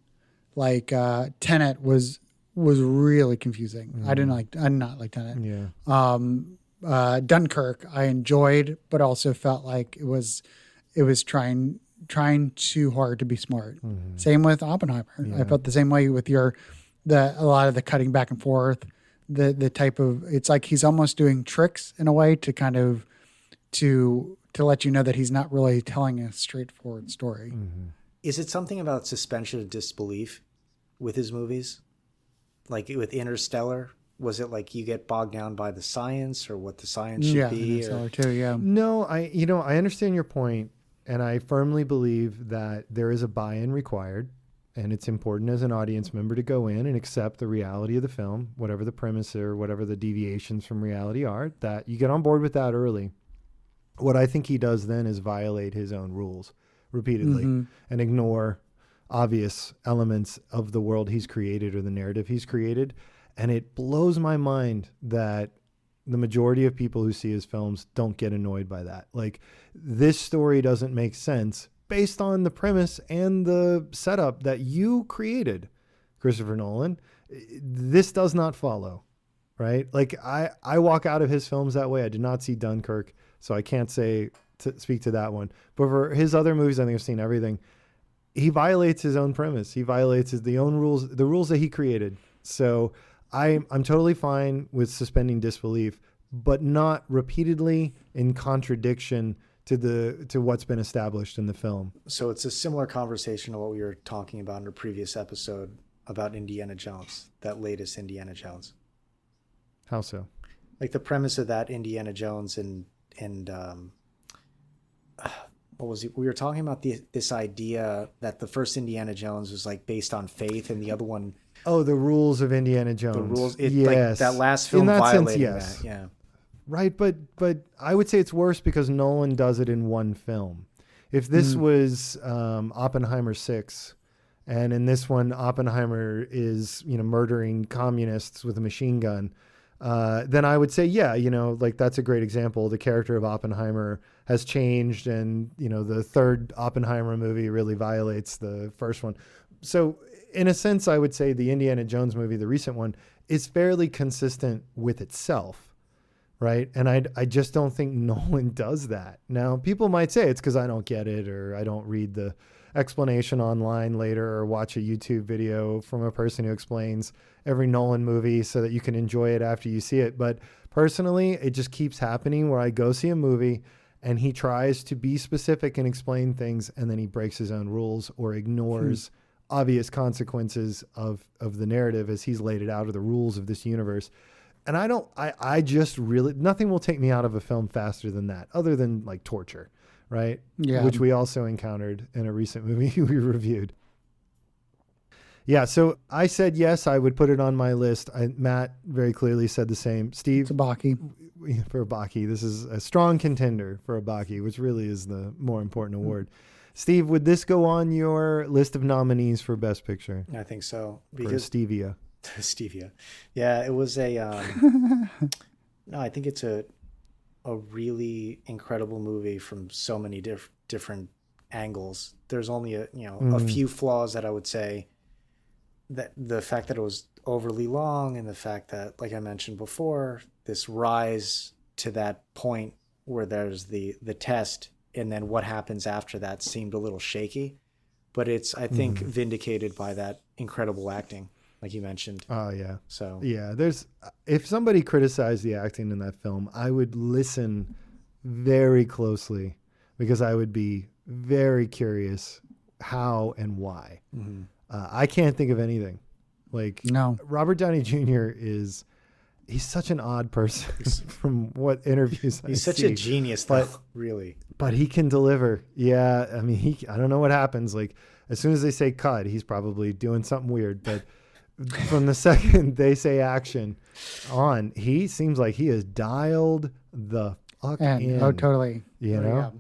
like Tenet was really confusing. I did not like Tenet. Yeah. Dunkirk I enjoyed, but also felt like it was trying too hard to be smart. Same with Oppenheimer. Yeah. I felt the same way with a lot of the cutting back and forth. The type of, it's like he's almost doing tricks in a way to kind of to let you know that he's not really telling a straightforward story.
Is it something about suspension of disbelief with his movies? Like with Interstellar, was it like you get bogged down by the science or what the science should be?
Interstellar too, yeah.
No, I understand your point, and I firmly believe that there is a buy-in required. And it's important as an audience member to go in and accept the reality of the film, whatever the premise or whatever the deviations from reality are, that you get on board with that early. What I think he does then is violate his own rules repeatedly and ignore obvious elements of the world he's created or the narrative he's created. And it blows my mind that the majority of people who see his films don't get annoyed by that. Like, this story doesn't make sense based on the premise and the setup that you created, Christopher Nolan. This does not follow, right? Like, I walk out of his films that way. I did not see Dunkirk, so I can't speak to that one. But for his other movies, I think I've seen everything. He violates his own premise. He violates the rules that he created. So I'm totally fine with suspending disbelief, but not repeatedly in contradiction to what's been established in the film.
So it's a similar conversation to what we were talking about in a previous episode about Indiana Jones, that latest Indiana Jones.
How so?
Like the premise of that Indiana Jones and what was it? We were talking about this idea that the first Indiana Jones was like based on faith, and the other one.
Oh, the rules of Indiana Jones.
The rules.
Yes.
Like that last film
in that
violating
sense, yes.
that. Yeah.
Right, but I would say it's worse because Nolan does it in one film. If this was Oppenheimer 6, and in this one Oppenheimer is murdering communists with a machine gun, then I would say, yeah, like that's a great example. The character of Oppenheimer has changed, and the third Oppenheimer movie really violates the first one. So in a sense, I would say the Indiana Jones movie, the recent one, is fairly consistent with itself. Right. And I just don't think Nolan does that. Now, people might say it's because I don't get it, or I don't read the explanation online later, or watch a YouTube video from a person who explains every Nolan movie so that you can enjoy it after you see it. But personally, it just keeps happening where I go see a movie and he tries to be specific and explain things, and then he breaks his own rules or ignores obvious consequences of the narrative as he's laid it out, or the rules of this universe. And I just really, nothing will take me out of a film faster than that, other than like torture, right?
Yeah.
Which we also encountered in a recent movie we reviewed. Yeah. So I said, yes, I would put it on my list. Matt very clearly said the same. Steve?
It's a Baki.
For a Baki. This is a strong contender for a Baki, which really is the more important award. Steve, would this go on your list of nominees for Best Picture?
I think so.
Because Stevia.
Stevia. Yeah, it was a no, I think it's a really incredible movie from so many different angles. There's only a few flaws that I would say, that the fact that it was overly long, and the fact that, like I mentioned before, this rise to that point where there's the test, and then what happens after that seemed a little shaky, but it's, I think, vindicated by that incredible acting, like you mentioned.
Oh yeah.
So
yeah, if somebody criticized the acting in that film, I would listen very closely, because I would be very curious how and why. I can't think of anything. Like,
no.
Robert Downey Jr. he's such an odd person from what interviews I see.
He's such a genius, though, really.
But he can deliver. Yeah, I mean, I don't know what happens. Like, as soon as they say cut, he's probably doing something weird. But from the second they say action on, he seems like he is dialed the fuck in.
Oh, totally.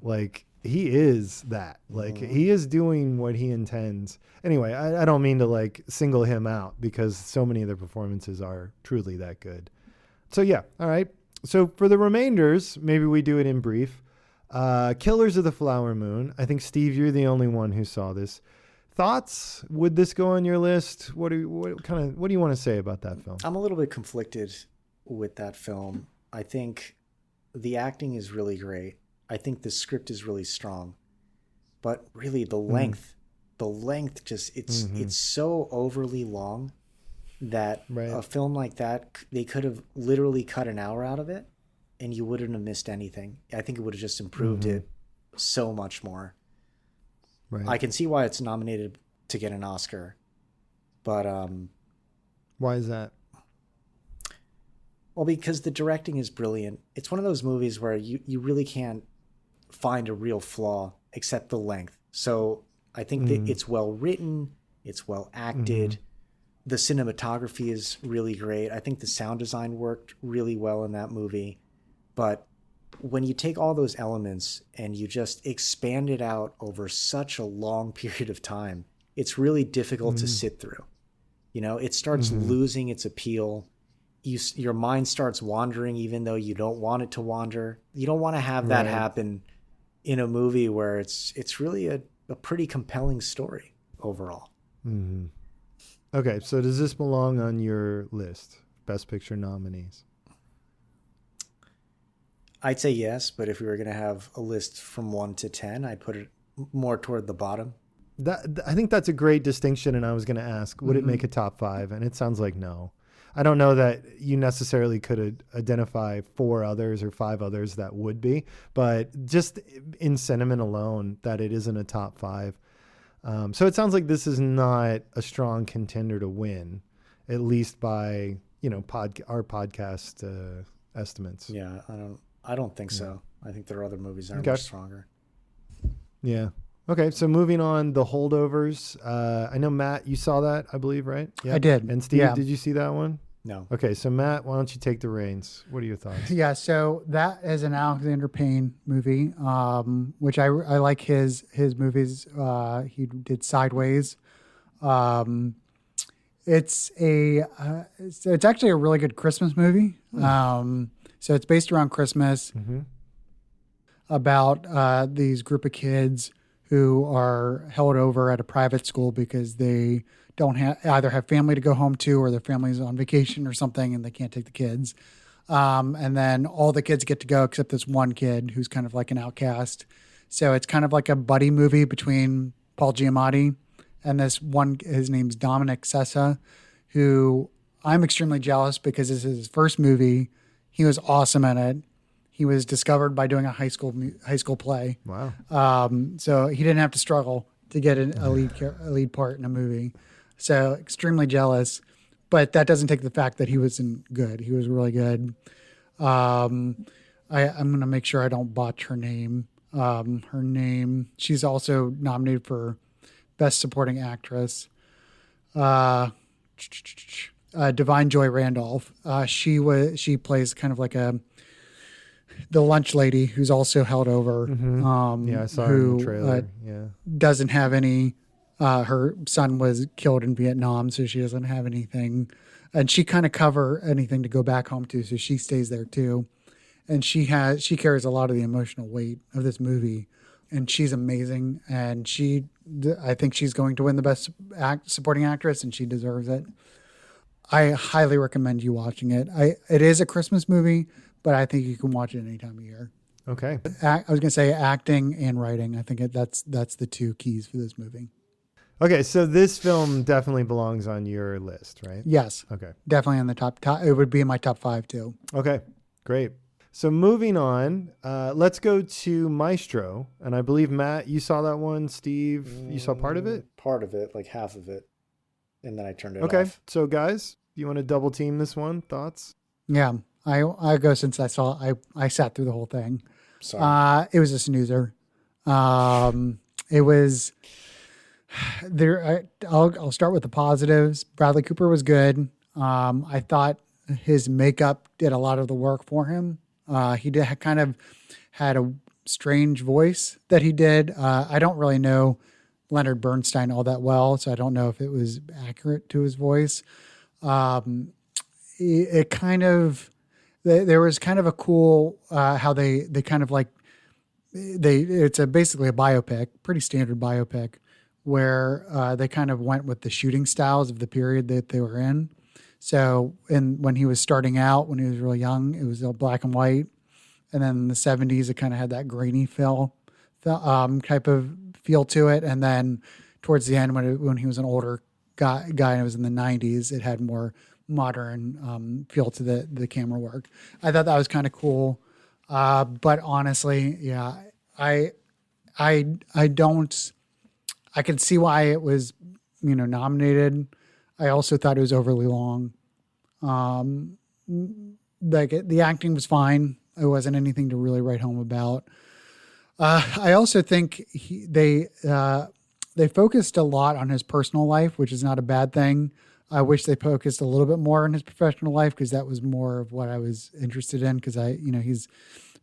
Like, he is that. Like, he is doing what he intends. Anyway, I don't mean to like single him out, because so many of the performances are truly that good. So yeah, all right. So for the remainders, maybe we do it in brief. Killers of the Flower Moon. I think, Steve, you're the only one who saw this. Thoughts? Would this go on your list? What do you want to say about that film?
I'm a little bit conflicted with that film. I think the acting is really great. I think the script is really strong, but really the length just, it's so overly long that a film like that, they could have literally cut an hour out of it and you wouldn't have missed anything. I think it would have just improved it so much more.
Right.
I can see why it's nominated to get an Oscar, but
why is that?
Well, because the directing is brilliant. It's one of those movies where you really can't find a real flaw except the length. So I think that it's well written, it's well acted. The cinematography is really great. I think the sound design worked really well in that movie, but when you take all those elements and you just expand it out over such a long period of time, it's really difficult to sit through. It starts losing its appeal. Your mind starts wandering, even though you don't want it to wander. You don't want to have that happen in a movie where it's really a pretty compelling story overall.
Mm-hmm. Okay, so does this belong on your list, Best Picture nominees?
I'd say yes, but if we were going to have a list from 1 to 10, I'd put it more toward the bottom.
I think that's a great distinction, and I was going to ask, would it make a top 5? And it sounds like no. I don't know that you necessarily could identify 4 others or 5 others that would be, but just in sentiment alone, that it isn't a top 5. So it sounds like this is not a strong contender to win, at least by our podcast estimates.
Yeah, I don't think so. I think there are other movies that are much stronger.
Yeah. Okay, so moving on, The Holdovers. I know, Matt, you saw that, I believe, right?
Yeah. I did.
And Steve, did you see that one?
No.
Okay, so Matt, why don't you take the reins? What are your thoughts?
Yeah, so that is an Alexander Payne movie, which I like his movies. He did Sideways. It's actually a really good Christmas movie. So it's based around Christmas, about these group of kids who are held over at a private school because they don't either have family to go home to, or their family's on vacation or something and they can't take the kids. And then all the kids get to go except this one kid who's kind of like an outcast. So it's kind of like a buddy movie between Paul Giamatti and this one. His name's Dominic Sessa, who I'm extremely jealous because this is his first movie. He was awesome in it. He was discovered by doing a high school play.
Wow.
So he didn't have to struggle to get a lead part in a movie. So extremely jealous, but that doesn't take the fact that he wasn't good. He was really good. I'm going to make sure I don't botch her name. She's also nominated for Best Supporting Actress. Divine Joy Randolph. She plays kind of like the lunch lady who's also held over.
I saw her in the trailer.
Doesn't have any. Her son was killed in Vietnam, so she doesn't have anything, and she kind of cover anything to go back home to, so she stays there too. And she carries a lot of the emotional weight of this movie, and she's amazing. And I think she's going to win the Best Supporting Actress, and she deserves it. I highly recommend you watching it. It is a Christmas movie, but I think you can watch it any time of year.
Okay.
I was going to say acting and writing. I think that's the 2 keys for this movie.
Okay, so this film definitely belongs on your list, right?
Yes.
Okay.
Definitely in the top. It would be in my top 5 too.
Okay, great. So moving on, let's go to Maestro. And I believe, Matt, you saw that one. Steve, you saw part of it?
Part of it, like half of it. And then I turned it off.
Okay, so guys, you want to double team this one? Thoughts?
Yeah, I go since I sat through the whole thing.
Sorry.
It was a snoozer. It was there. I'll start with the positives. Bradley Cooper was good. I thought his makeup did a lot of the work for him. He kind of had a strange voice that he did. I don't really know Leonard Bernstein all that well, so I don't know if it was accurate to his voice. It kind of, there was kind of a cool, how they kind of like, it's basically a biopic, pretty standard biopic, where they kind of went with the shooting styles of the period that they were in. So when he was starting out, when he was really young, it was all black and white. And then in the 70s, it kind of had that grainy type of feel to it. And then towards the end, when he was an older guy and it was in the 90s, it had more modern feel to the camera work. I thought that was kind of cool. But honestly, yeah, I could see why it was, nominated. I also thought it was overly long. The acting was fine. It wasn't anything to really write home about. I also think they focused a lot on his personal life, which is not a bad thing. I wish they focused a little bit more on his professional life because that was more of what I was interested in. Because he's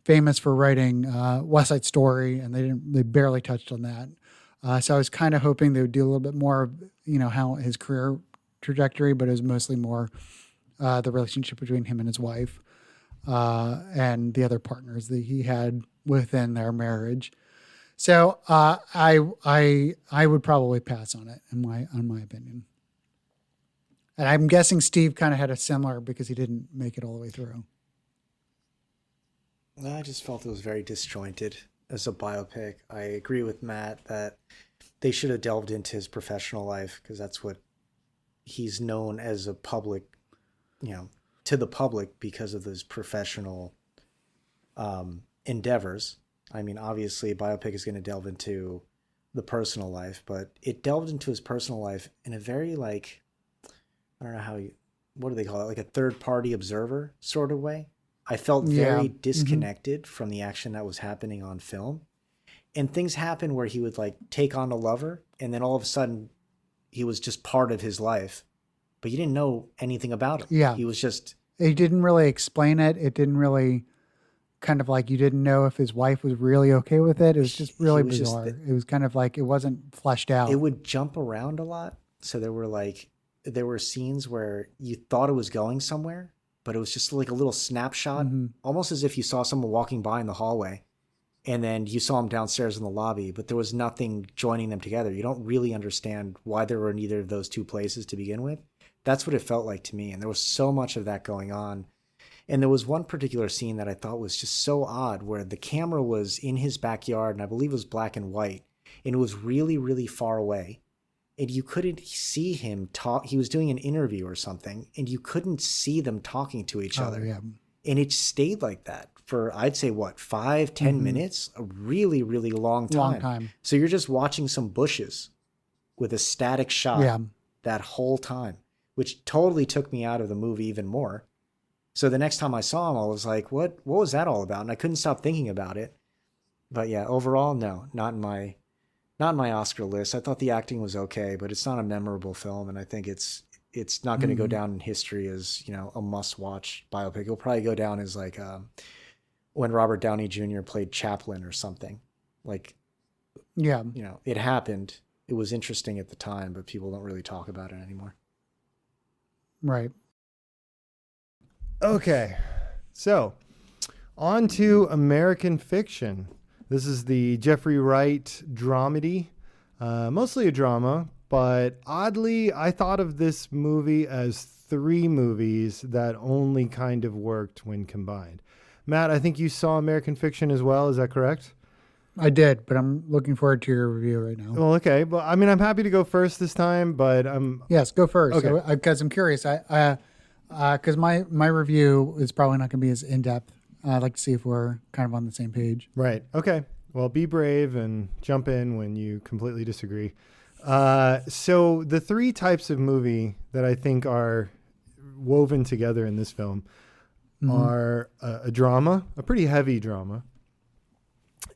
famous for writing West Side Story, and they barely touched on that. So I was kind of hoping they would do a little bit more of, how his career trajectory, but it was mostly more the relationship between him and his wife and the other partners that he had within their marriage. So I would probably pass on it in my opinion. And I'm guessing Steve kind of had a similar because he didn't make it all the way through.
I just felt it was very disjointed as a biopic. I agree with Matt that they should have delved into his professional life, because that's what he's known as a public, to the public because of his professional endeavors. I mean, obviously, a biopic is going to delve into the personal life, but it delved into his personal life in a very, I don't know what do they call it? Like a third-party observer sort of way. I felt very disconnected from the action that was happening on film. And things happened where he would take on a lover, and then all of a sudden he was just part of his life, but you didn't know anything about him.
Yeah.
He was just...
He didn't really explain it. It didn't really kind of you didn't know if his wife was really okay with it. It was just really bizarre. It was kind of it wasn't fleshed out.
It would jump around a lot. So there were scenes where you thought it was going somewhere, but it was just like a little snapshot, almost as if you saw someone walking by in the hallway and then you saw them downstairs in the lobby, but there was nothing joining them together. You don't really understand why they were in either of those two places to begin with. That's what it felt like to me. And there was so much of that going on. And there was one particular scene that I thought was just so odd, where the camera was in his backyard, and I believe it was black and white, and it was really, really far away. And you couldn't see him talk. He was doing an interview or something, and you couldn't see them talking to each other.
Yeah.
And it stayed like that for, I'd say, 5-10 minutes? A really, really long time. So you're just watching some bushes with a static shot that whole time, which totally took me out of the movie even more. So the next time I saw him, I was like, what was that all about? And I couldn't stop thinking about it. But yeah, overall, no, not in my Oscar list. I thought the acting was okay, but it's not a memorable film, and I think it's not going to go down in history as, a must-watch biopic. It'll probably go down as when Robert Downey Jr. played Chaplin or something. It happened. It was interesting at the time, but people don't really talk about it anymore.
Right.
Okay, so on to American Fiction. This is the Jeffrey Wright dramedy, mostly a drama, but oddly, I thought of this movie as 3 movies that only kind of worked when combined. Matt, I think you saw American Fiction as well. Is that correct?
I did, but I'm looking forward to your review right now.
Well, okay. Well, I mean, I'm happy to go first this time, but
Yes, go first.
Okay.
Because I'm curious. Because my review is probably not going to be as in-depth. I'd like to see if we're kind of on the same page.
Right. Okay. Well, be brave and jump in when you completely disagree. So the 3 types of movie that I think are woven together in this film are a drama, a pretty heavy drama,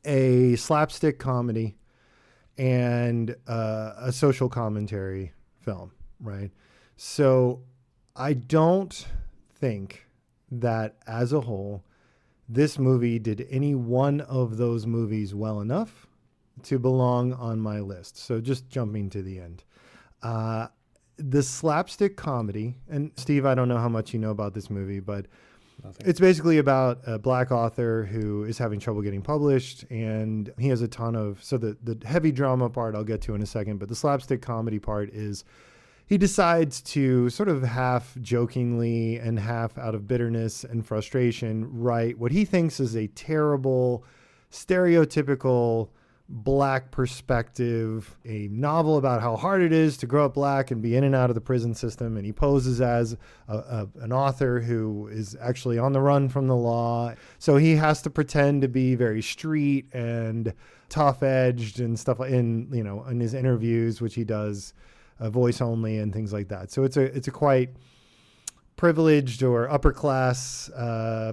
a slapstick comedy, and a social commentary film, right? So I don't think that as a whole, this movie did any one of those movies well enough to belong on my list. So just jumping to the end. The slapstick comedy, and Steve, I don't know how much you know about this movie, but it's basically about a Black author who is having trouble getting published, and he has a ton of, so the heavy drama part I'll get to in a second, but the slapstick comedy part is he decides to sort of half jokingly and half out of bitterness and frustration write what he thinks is a terrible, stereotypical Black perspective, a novel about how hard it is to grow up Black and be in and out of the prison system. And he poses as an author who is actually on the run from the law. So he has to pretend to be very street and tough-edged and stuff in his interviews, which he does voice only and things like that. So it's a quite privileged or upper class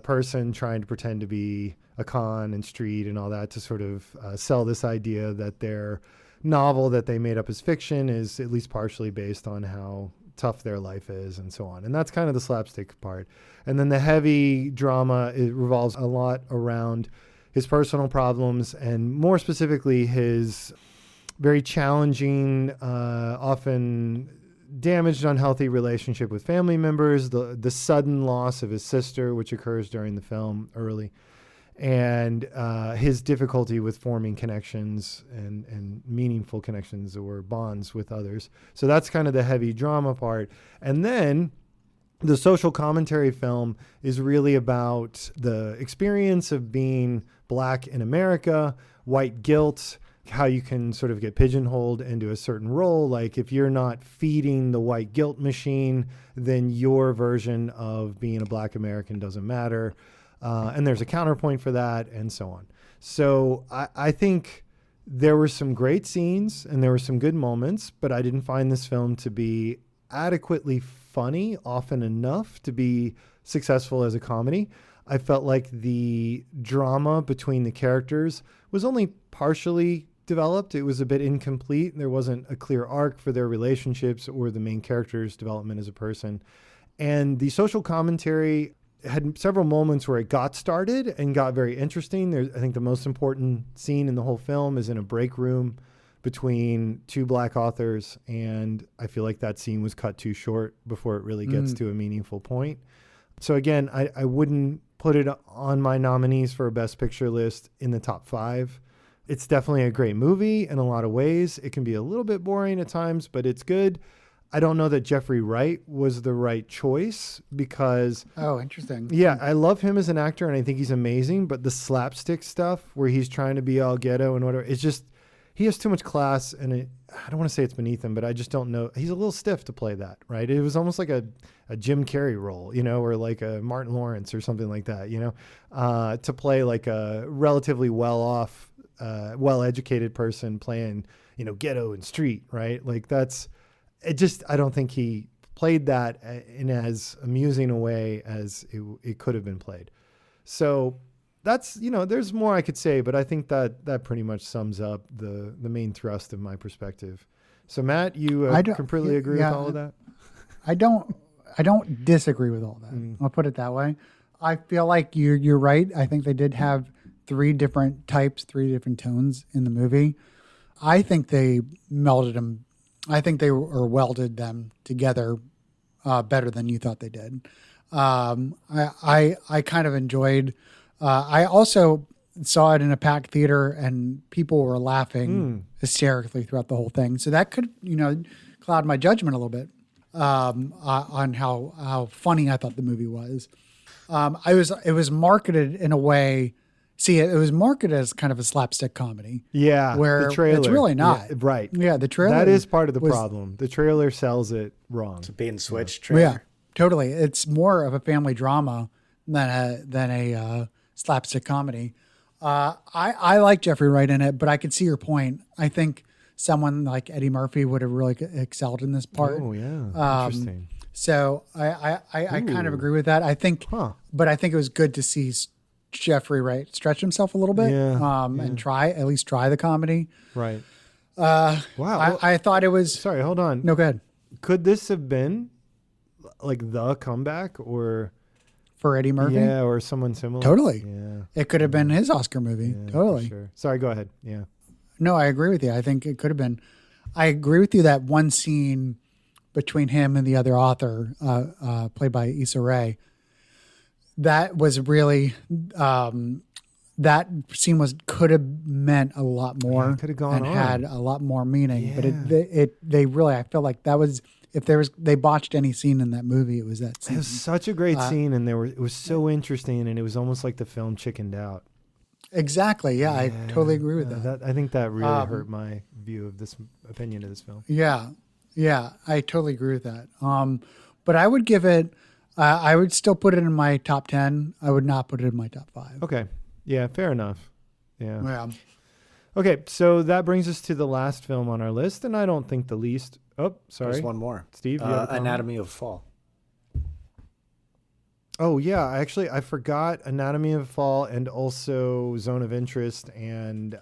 person trying to pretend to be a con and street and all that to sort of sell this idea that their novel that they made up as fiction is at least partially based on how tough their life is and so on. And that's kind of the slapstick part. And then the heavy drama, it revolves a lot around his personal problems and more specifically his very challenging, often damaged, unhealthy relationship with family members, the sudden loss of his sister, which occurs during the film early, and his difficulty with forming connections and meaningful connections or bonds with others. So that's kind of the heavy drama part. And then the social commentary film is really about the experience of being Black in America, white guilt, how you can sort of get pigeonholed into a certain role. Like if you're not feeding the white guilt machine, then your version of being a Black American doesn't matter. And there's a counterpoint for that and so on. So I think there were some great scenes and there were some good moments, but I didn't find this film to be adequately funny often enough to be successful as a comedy. I felt like the drama between the characters was only partially developed. It was a bit incomplete. There wasn't a clear arc for their relationships or the main character's development as a person. And the social commentary had several moments where it got started and got very interesting. I think the most important scene in the whole film is in a break room between two Black authors, and I feel like that scene was cut too short before it really gets to a meaningful point. So again, I wouldn't put it on my nominees for a Best Picture list in the top 5. It's definitely a great movie in a lot of ways. It can be a little bit boring at times, but it's good. I don't know that Jeffrey Wright was the right choice because...
Oh, interesting.
Yeah, I love him as an actor and I think he's amazing, but the slapstick stuff where he's trying to be all ghetto and whatever, it's just... He has too much class, and I don't want to say it's beneath him, but I just don't know. He's a little stiff to play that, right? It was almost like a Jim Carrey role, or like a Martin Lawrence or something like that, to play like a relatively well-off, well-educated person playing, ghetto and street, right? Like that's it. Just I don't think he played that in as amusing a way as it could have been played. So. That's, there's more I could say, but I think that pretty much sums up the main thrust of my perspective. So Matt, you completely agree with all of that?
I don't disagree with all that. I'll put it that way. I feel like you're right. I think they did have 3 different types, 3 different tones in the movie. I think they melded them. I think they welded them together better than you thought they did. I kind of enjoyed. I also saw it in a packed theater and people were laughing hysterically throughout the whole thing. So that could, cloud my judgment a little bit on how funny I thought the movie was. It was marketed in a way. See, it was marketed as kind of a slapstick comedy.
Yeah,
where
the trailer,
it's really not.
Yeah, right.
Yeah, the trailer.
That is part of the problem. The trailer sells it wrong.
It's a bait and switch trailer.
Yeah, totally. It's more of a family drama than a slapstick comedy. I like Jeffrey Wright in it, but I could see your point. I think someone like Eddie Murphy would have really excelled in this part.
Oh yeah, interesting.
So I kind of agree with that. I think, but I think it was good to see Jeffrey Wright stretch himself a little bit, and at least try the comedy.
Right.
Wow. I thought it was.
Sorry, hold on.
No, go ahead.
Could this have been like the comeback or?
For Eddie Murphy?
Yeah, or someone similar.
Totally.
Yeah.
It could have been his Oscar movie.
Yeah,
totally.
Sure. Sorry, go ahead. Yeah.
No, I agree with you. I think it could have been. I agree with you that one scene between him and the other author, played by Issa Rae, that was really, that scene could have meant a lot more.
Yeah, could have gone
and
on.
Had a lot more meaning.
Yeah.
But they really, I felt like that was, if they botched any scene in that movie, it was that scene.
It was such a great scene, and it was so interesting, and it was almost like the film chickened out.
Exactly. Yeah, I totally agree with that.
I think that really hurt my view of this opinion of this film.
Yeah, I totally agree with that. But I would give it. I would still put it in my top 10. I would not put it in my top 5.
Okay. Yeah. Fair enough. Yeah.
Yeah.
Okay. So that brings us to the last film on our list, and I don't think the least. Oh, sorry.
There's one more.
Steve, you have a comment?
Anatomy of Fall.
Oh yeah, actually I forgot Anatomy of a Fall and also Zone of Interest and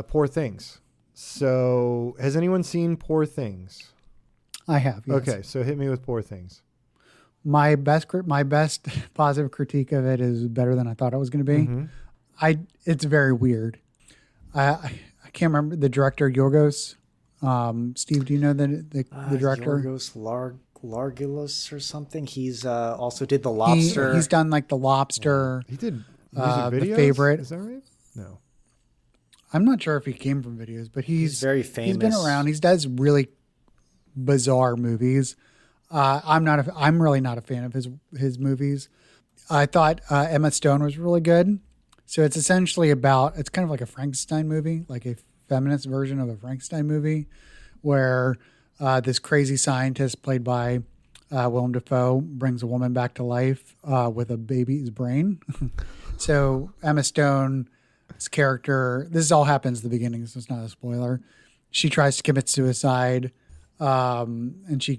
Poor Things. So has anyone seen Poor Things?
I have. Yes.
Okay, so hit me with Poor Things.
My best positive critique of it is better than I thought it was going to be.
Mm-hmm.
It's very weird. I can't remember the director, Yorgos. Steve, do you know the director?
Yorgos Largulus or something. He's also did The Lobster.
He's done like The Lobster.
He did music videos?
The Favorite.
Is that right? No.
I'm not sure if he came from videos, but he's
very famous.
He's been around. He does really bizarre movies. I'm really not a fan of his movies. I thought Emma Stone was really good. So it's essentially it's kind of like a Frankenstein movie, like a feminist version of a Frankenstein movie, where this crazy scientist played by Willem Dafoe brings a woman back to life with a baby's brain. So Emma Stone's character, this all happens at the beginning, so it's not a spoiler. She tries to commit suicide, and she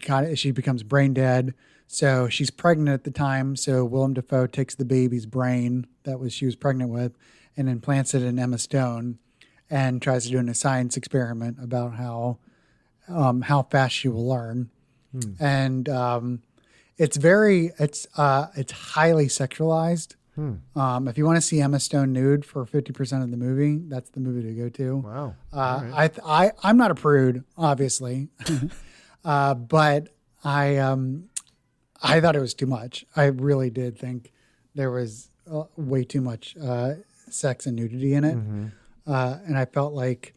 becomes brain dead. So she's pregnant at the time. So Willem Dafoe takes the baby's brain she was pregnant with and implants it in Emma Stone and tries to do a science experiment about how fast she will learn. And it's highly sexualized. If you want to see Emma Stone nude for 50% of the movie, that's the movie to go to.
Wow.
Right. I'm not a prude, obviously, but I thought it was too much. I really did think there was way too much sex and nudity in it. And I felt like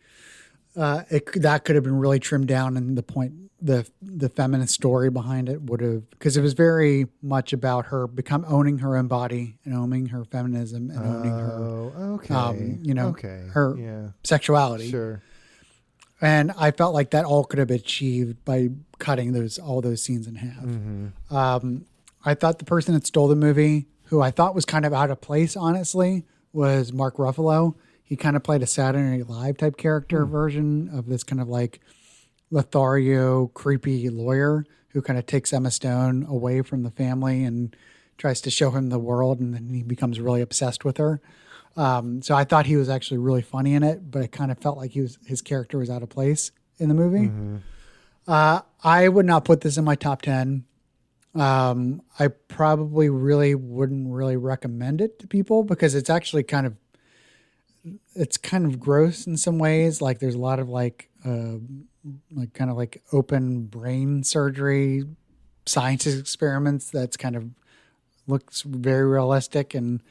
that could have been really trimmed down, and the feminist story behind it would have, because it was very much about her owning her own body and owning her feminism and owning her sexuality.
Sure.
And I felt like that all could have been achieved by cutting all those scenes in half. I thought the person that stole the movie, who I thought was kind of out of place, honestly, was Mark Ruffalo. He kind of played a Saturday Night Live type character version of this kind of like Lothario, creepy lawyer who kind of takes Emma Stone away from the family and tries to show him the world, and then he becomes really obsessed with her. So I thought he was actually really funny in it, but it kind of felt like his character was out of place in the movie. I would not put this in my top 10. I probably wouldn't really recommend it to people because it's actually kind of gross in some ways. Like there's a lot of like open brain surgery, scientist experiments that's kind of looks very realistic. And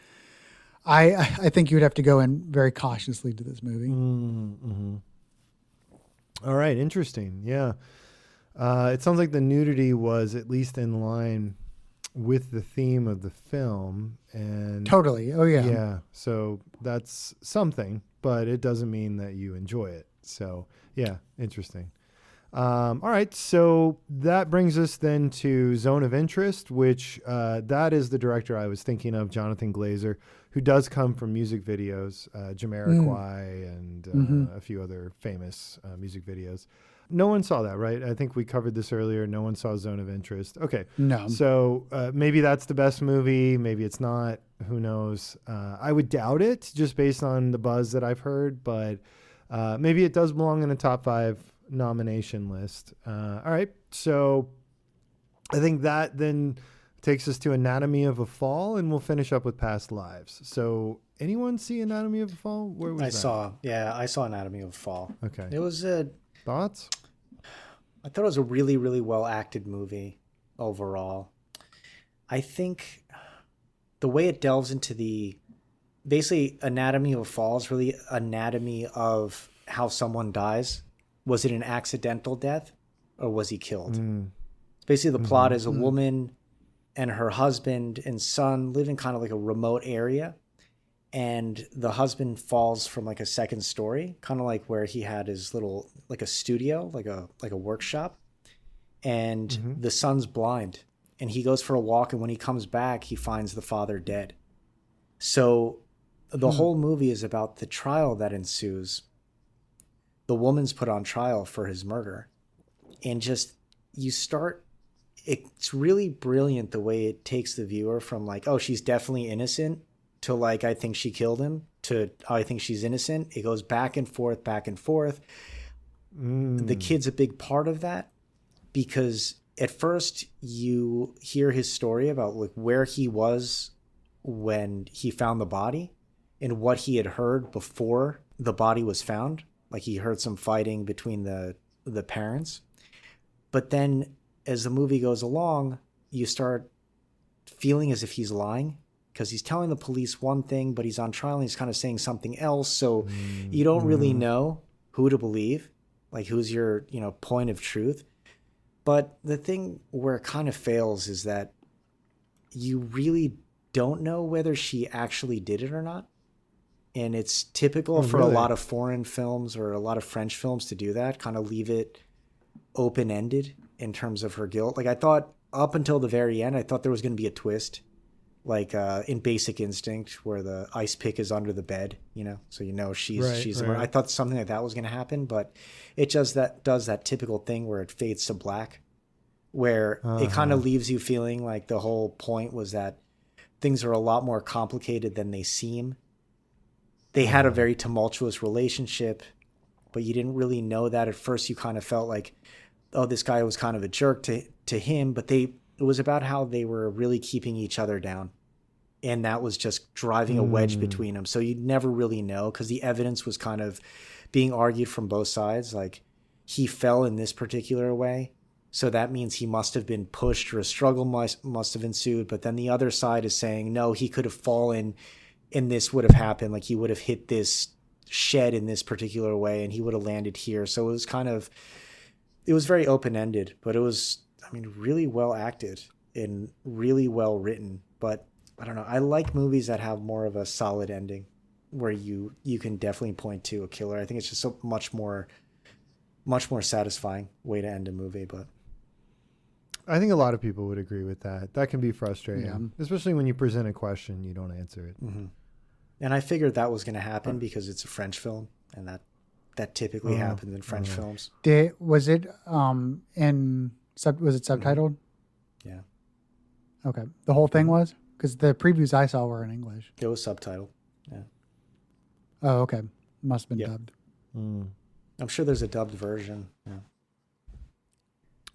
I think you would have to go in very cautiously to this movie.
All right. Interesting. Yeah. It sounds like the nudity was at least in line with the theme of the film. And
totally. Oh yeah.
Yeah. So that's something, but it doesn't mean that you enjoy it. So yeah, interesting. All right. So that brings us then to Zone of Interest, which that is the director I was thinking of, Jonathan Glazer, who does come from music videos, Jamiroquai and a few other famous music videos. No one saw that, right? I think we covered this earlier. No one saw Zone of Interest. Okay.
No.
So maybe that's the best movie. Maybe it's not. Who knows? I would doubt it just based on the buzz that I've heard, but maybe it does belong in a top 5 nomination list. All right. So I think that then takes us to Anatomy of a Fall, and we'll finish up with Past Lives. So anyone see Anatomy of a Fall? Where was that?
I saw Anatomy of a Fall.
Okay.
It was
thoughts?
I thought it was a really, really well acted movie overall. I think the way it delves into basically Anatomy of a Fall is really anatomy of how someone dies. Was it an accidental death or was he killed? Basically the plot is a woman and her husband and son live in kind of like a remote area, and the husband falls from like a second story, kind of like where he had his little, like a studio, like a workshop, and the son's blind, and he goes for a walk, and when he comes back, he finds the father dead. So the whole movie is about the trial that ensues. The woman's put on trial for his murder, and it's really brilliant the way it takes the viewer from like, oh, she's definitely innocent, to like, I think she killed him, to I think she's innocent. It goes back and forth, back and forth. The kid's a big part of that. because at first you hear his story about like where he was when he found the body and what he had heard before the body was found. Like he heard some fighting between the parents. But then as the movie goes along, you start feeling as if he's lying, because he's telling the police one thing, but he's on trial and he's kind of saying something else. So you don't really know who to believe, like who's your, point of truth. But the thing where it kind of fails is that you really don't know whether she actually did it or not. And it's typical for a lot of foreign films or a lot of French films to do that, kind of leave it open-ended in terms of her guilt. Like I thought up until the very end, I thought there was going to be a twist, like in Basic Instinct, where the ice pick is under the bed, so she's I thought something like that was going to happen, but it just does that typical thing where it fades to black, where it kind of leaves you feeling like the whole point was that things are a lot more complicated than they seem. They had a very tumultuous relationship, but you didn't really know that at first. You kind of felt like, oh, this guy was kind of a jerk to him, but it was about how they were really keeping each other down. And that was just driving a wedge between them. So you'd never really know, because the evidence was kind of being argued from both sides. Like he fell in this particular way, so that means he must have been pushed or a struggle must have ensued. But then the other side is saying, no, he could have fallen and this would have happened. Like he would have hit this shed in this particular way and he would have landed here. So it was very open-ended, but it was, really well acted and really well written. But I don't know. I like movies that have more of a solid ending where you can definitely point to a killer. I think it's just a much more satisfying way to end a movie. But
I think a lot of people would agree with that. That can be frustrating, especially when you present a question, you don't answer it.
Mm-hmm. And I figured that was going to happen because it's a French film, and that typically happens in French films.
Was it was it subtitled?
Yeah.
Okay. The whole thing was? Because the previews I saw were in English.
It was subtitled. Yeah.
Oh, okay. Must have been dubbed.
I'm sure there's a dubbed version. Yeah.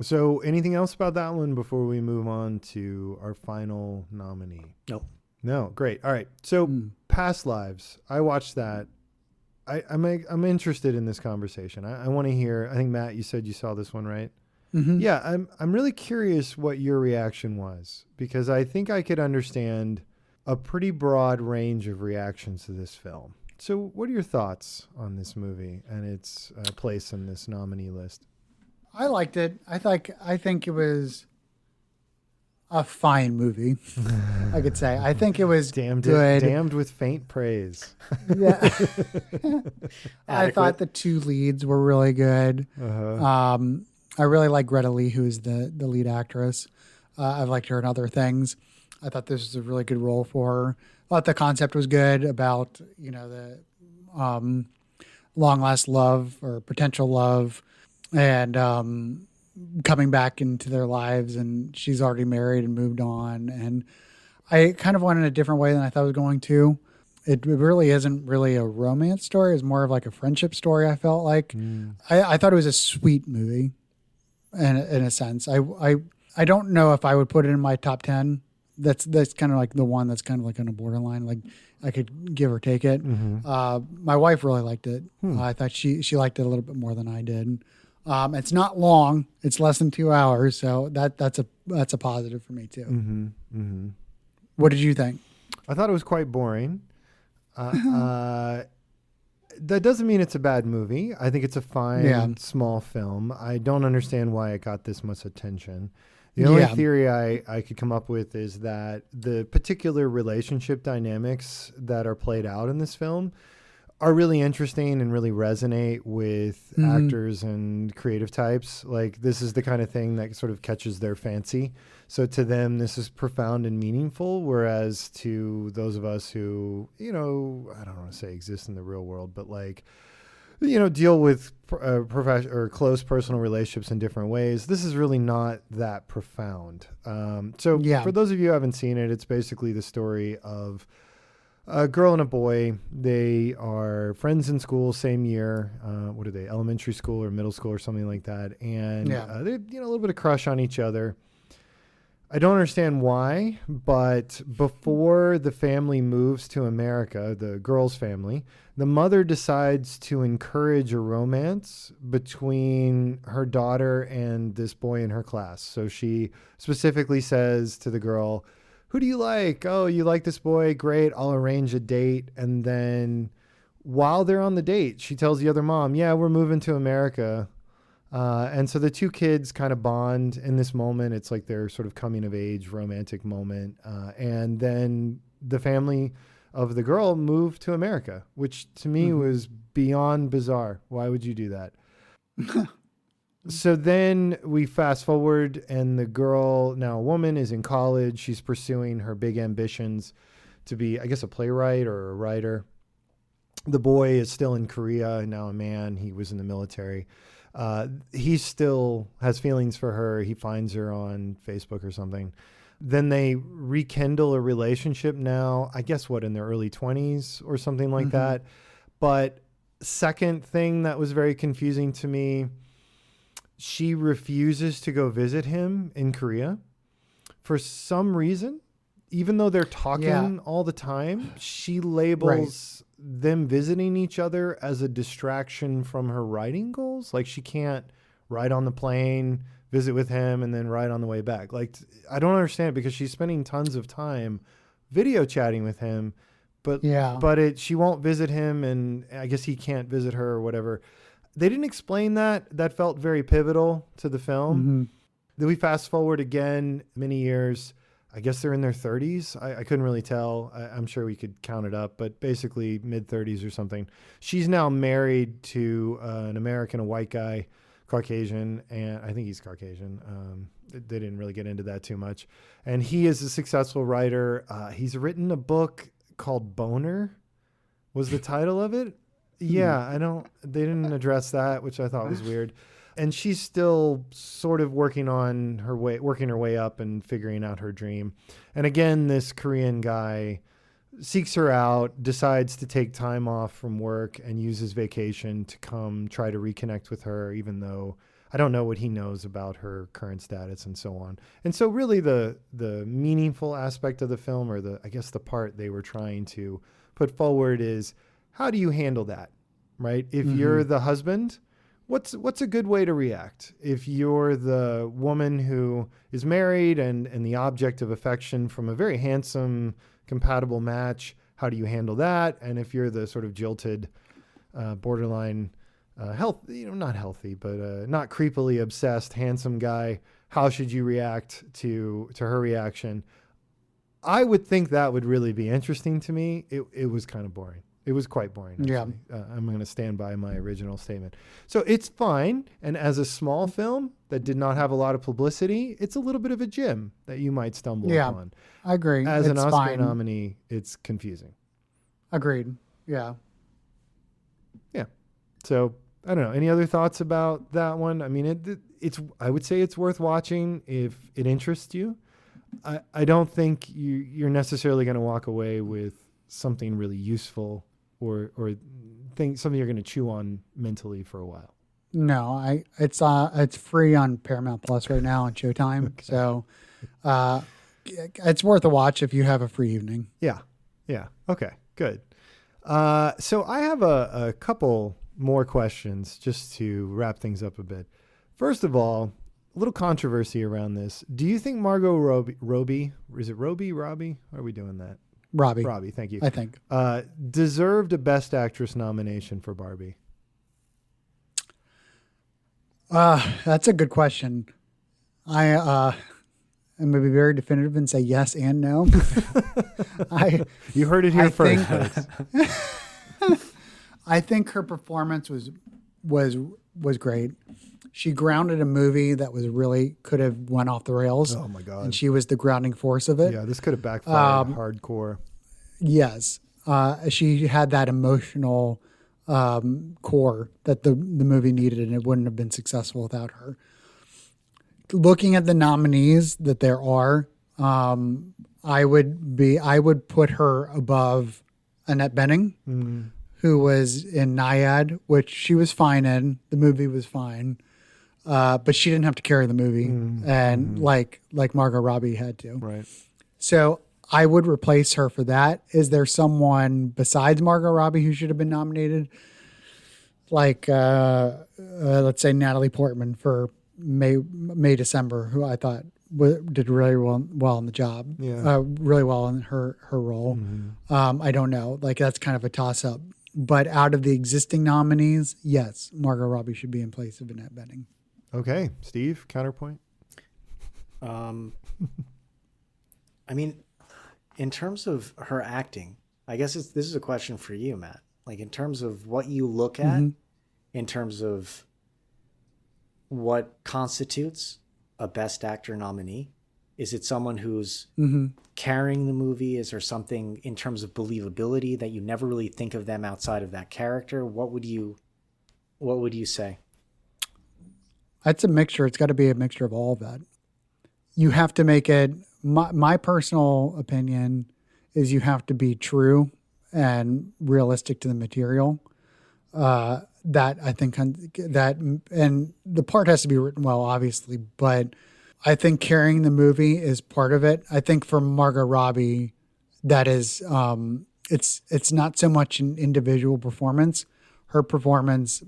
So anything else about that one before we move on to our final nominee?
Nope.
No, great. All right. So Past Lives, I watched that. I'm interested in this conversation. I want to hear. I think Matt, you said you saw this one, right? Mm-hmm. Yeah, I'm really curious what your reaction was, because I think I could understand a pretty broad range of reactions to this film. So, what are your thoughts on this movie and its place in this nominee list?
I liked it. I think it was a fine movie, I could say. I think it was good.
Damned with faint praise.
Yeah. I thought the two leads were really good. Uh-huh. I really like Greta Lee, who is the lead actress. I've liked her in other things. I thought this was a really good role for her. I thought the concept was good about, the long last love or potential love, and coming back into their lives, and she's already married and moved on. And I kind of went in a different way than I thought it was going to. It really isn't really a romance story. It's more of like a friendship story, I felt like. I thought it was a sweet movie in a sense. I don't know if I would put it in my top 10. That's kind of like the one that's kind of like on a borderline. Like I could give or take it. Mm-hmm. My wife really liked it. I thought she liked it a little bit more than I did. It's not long. It's less than 2 hours, so that's a positive for me too. Mm-hmm. Mm-hmm. What did you think?
I thought it was quite boring. That doesn't mean it's a bad movie. I think it's a fine, small film. I don't understand why it got this much attention. The only theory I could come up with is that the particular relationship dynamics that are played out in this film are really interesting and really resonate with actors and creative types. Like this is the kind of thing that sort of catches their fancy. So to them, this is profound and meaningful. Whereas to those of us who, I don't want to say exist in the real world, but like, deal with professional or close personal relationships in different ways, this is really not that profound. For those of you who haven't seen it, it's basically the story of a girl and a boy. They are friends in school, same year. What are they? Elementary school or middle school or something like that. And they a little bit of crush on each other. I don't understand why, but before the family moves to America, the girl's family, the mother decides to encourage a romance between her daughter and this boy in her class. So she specifically says to the girl, "Who do you like? Oh, you like this boy? Great. I'll arrange a date." And then while they're on the date, she tells the other mom, "Yeah, we're moving to America." And so the two kids kind of bond in this moment. It's like their sort of coming of age romantic moment. And then the family of the girl moved to America, which to me was beyond bizarre. Why would you do that? So then we fast forward, and the girl, now a woman, is in college. She's pursuing her big ambitions to be, I guess, a playwright or a writer. The boy is still in Korea, now a man. He was in the military. He still has feelings for her. He finds her on Facebook or something. Then they rekindle a relationship now, I guess, in their early 20s or something like that. But second thing that was very confusing to me, she refuses to go visit him in Korea for some reason. Even though they're talking all the time, she labels them visiting each other as a distraction from her writing goals. Like she can't ride on the plane, visit with him, and then ride on the way back. Like, I don't understand it, because she's spending tons of time video chatting with him, but she won't visit him, and I guess he can't visit her or whatever. They didn't explain that. That felt very pivotal to the film. Then we fast forward again many years. I guess they're in their 30s. I couldn't really tell. I'm sure we could count it up, but basically mid-30s or something. She's now married to an American, a white guy, Caucasian, and I think he's Caucasian. They didn't really get into that too much. And he is a successful writer. He's written a book called Boner, was the title of it. Yeah, they didn't address that, which I thought was weird. And she's still sort of working her way up and figuring out her dream. And again, this Korean guy seeks her out, decides to take time off from work and uses vacation to come try to reconnect with her, even though I don't know what he knows about her current status and so on. And so really the meaningful aspect of the film, or the part they were trying to put forward, is how do you handle that, right? If you're the husband, what's a good way to react? If you're the woman who is married and the object of affection from a very handsome, compatible match, how do you handle that? And if you're the sort of jilted, borderline, not healthy, but not creepily obsessed, handsome guy, how should you react to her reaction? I would think that would really be interesting to me. It was kind of boring. It was quite boring, actually. I'm going to stand by my original statement. So it's fine. And as a small film that did not have a lot of publicity, it's a little bit of a gem that you might stumble upon.
I agree.
As an Oscar nominee, it's confusing.
Agreed. Yeah.
Yeah. So I don't know. Any other thoughts about that one? I mean, I would say it's worth watching if it interests you. I don't think you're necessarily going to walk away with something really useful or something you're going to chew on mentally for a while.
No, it's free on Paramount Plus right now on Showtime. Okay. So it's worth a watch if you have a free evening.
Yeah. Okay, good. So I have a couple more questions just to wrap things up a bit. First of all, a little controversy around this. Do you think Margot Robbie, is it Robbie? How are we doing that? Robbie, thank you.
I think.
Deserved a Best Actress nomination for Barbie?
That's a good question. I'm going to be very definitive and say yes and no.
You heard it here first, folks.
I think her performance was great. She grounded a movie that was really could have went off the rails.
Oh my God.
And she was the grounding force of it.
Yeah, this could have backfired hardcore.
Yes. She had that emotional core that the movie needed, and it wouldn't have been successful without her. Looking at the nominees that there are, I would put her above Annette Bening,
Mm.
who was in Naiad, which she was fine in. The movie was fine. But she didn't have to carry the movie, and like Margot Robbie had to.
Right.
So I would replace her for that. Is there someone besides Margot Robbie who should have been nominated? Like, let's say Natalie Portman for May December, who I thought did really well in the job.
Yeah.
Really well in her role. I don't know. Like, that's kind of a toss up. But out of the existing nominees, yes, Margot Robbie should be in place of Annette Bening.
Okay, Steve, counterpoint.
I mean, in terms of her acting, I guess this is a question for you, Matt. Like, in terms of what you look at, in terms of what constitutes a Best Actor nominee, is it someone who's carrying the movie? Is there something in terms of believability that you never really think of them outside of that character? What would you say?
It's a mixture. It's got to be a mixture of all of that. You have to make it, my personal opinion is you have to be true and realistic to the material. That I think that, and the part has to be written well, obviously, but I think carrying the movie is part of it. I think for Margot Robbie, that is, it's not so much an individual performance. Her performance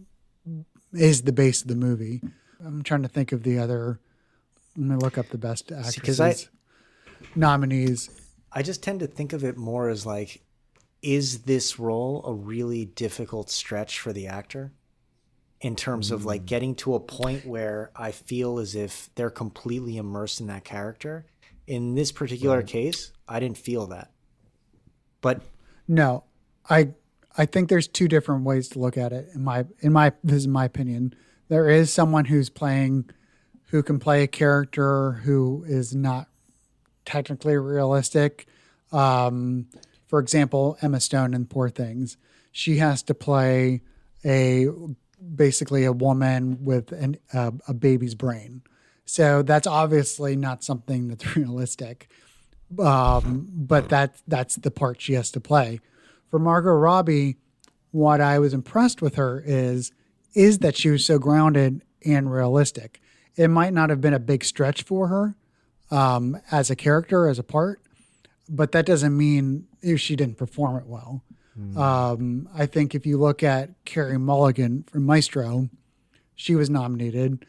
is the base of the movie. I'm trying to think of the other. I'm gonna look up the best actresses nominees.
I just tend to think of it more as like, is this role a really difficult stretch for the actor in terms of like getting to a point where I feel as if they're completely immersed in that character? In this particular case, I didn't feel that. But
no, I think there's two different ways to look at it. This is my opinion. There is someone who can play a character who is not technically realistic. For example, Emma Stone in Poor Things. She has to play basically a woman with a baby's brain. So that's obviously not something that's realistic. But that's the part she has to play. For Margot Robbie, what I was impressed with her is that she was so grounded and realistic. It might not have been a big stretch for her as a character, as a part, but that doesn't mean she didn't perform it well. I think if you look at Carey Mulligan from Maestro, she was nominated.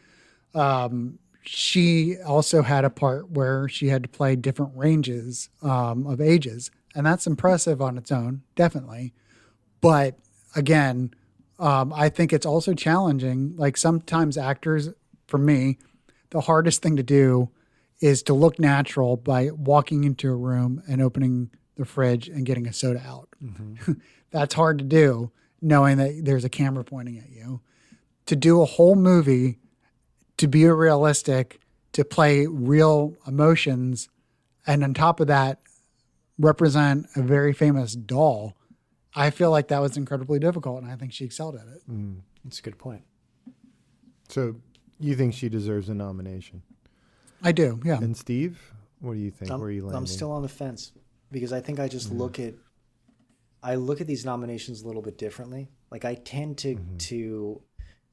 She also had a part where she had to play different ranges of ages, and that's impressive on its own, definitely. But again, I think it's also challenging. Like sometimes actors, for me, the hardest thing to do is to look natural by walking into a room and opening the fridge and getting a soda out. That's hard to do, knowing that there's a camera pointing at you. To do a whole movie, to be realistic, to play real emotions, and on top of that, represent a very famous doll, I feel like that was incredibly difficult, and I think she excelled at it.
That's a good point.
So you think she deserves a nomination?
I do, yeah.
And Steve, what do you think? Where are you landing?
I'm still on the fence because I think I just look at these nominations a little bit differently. Like I tend to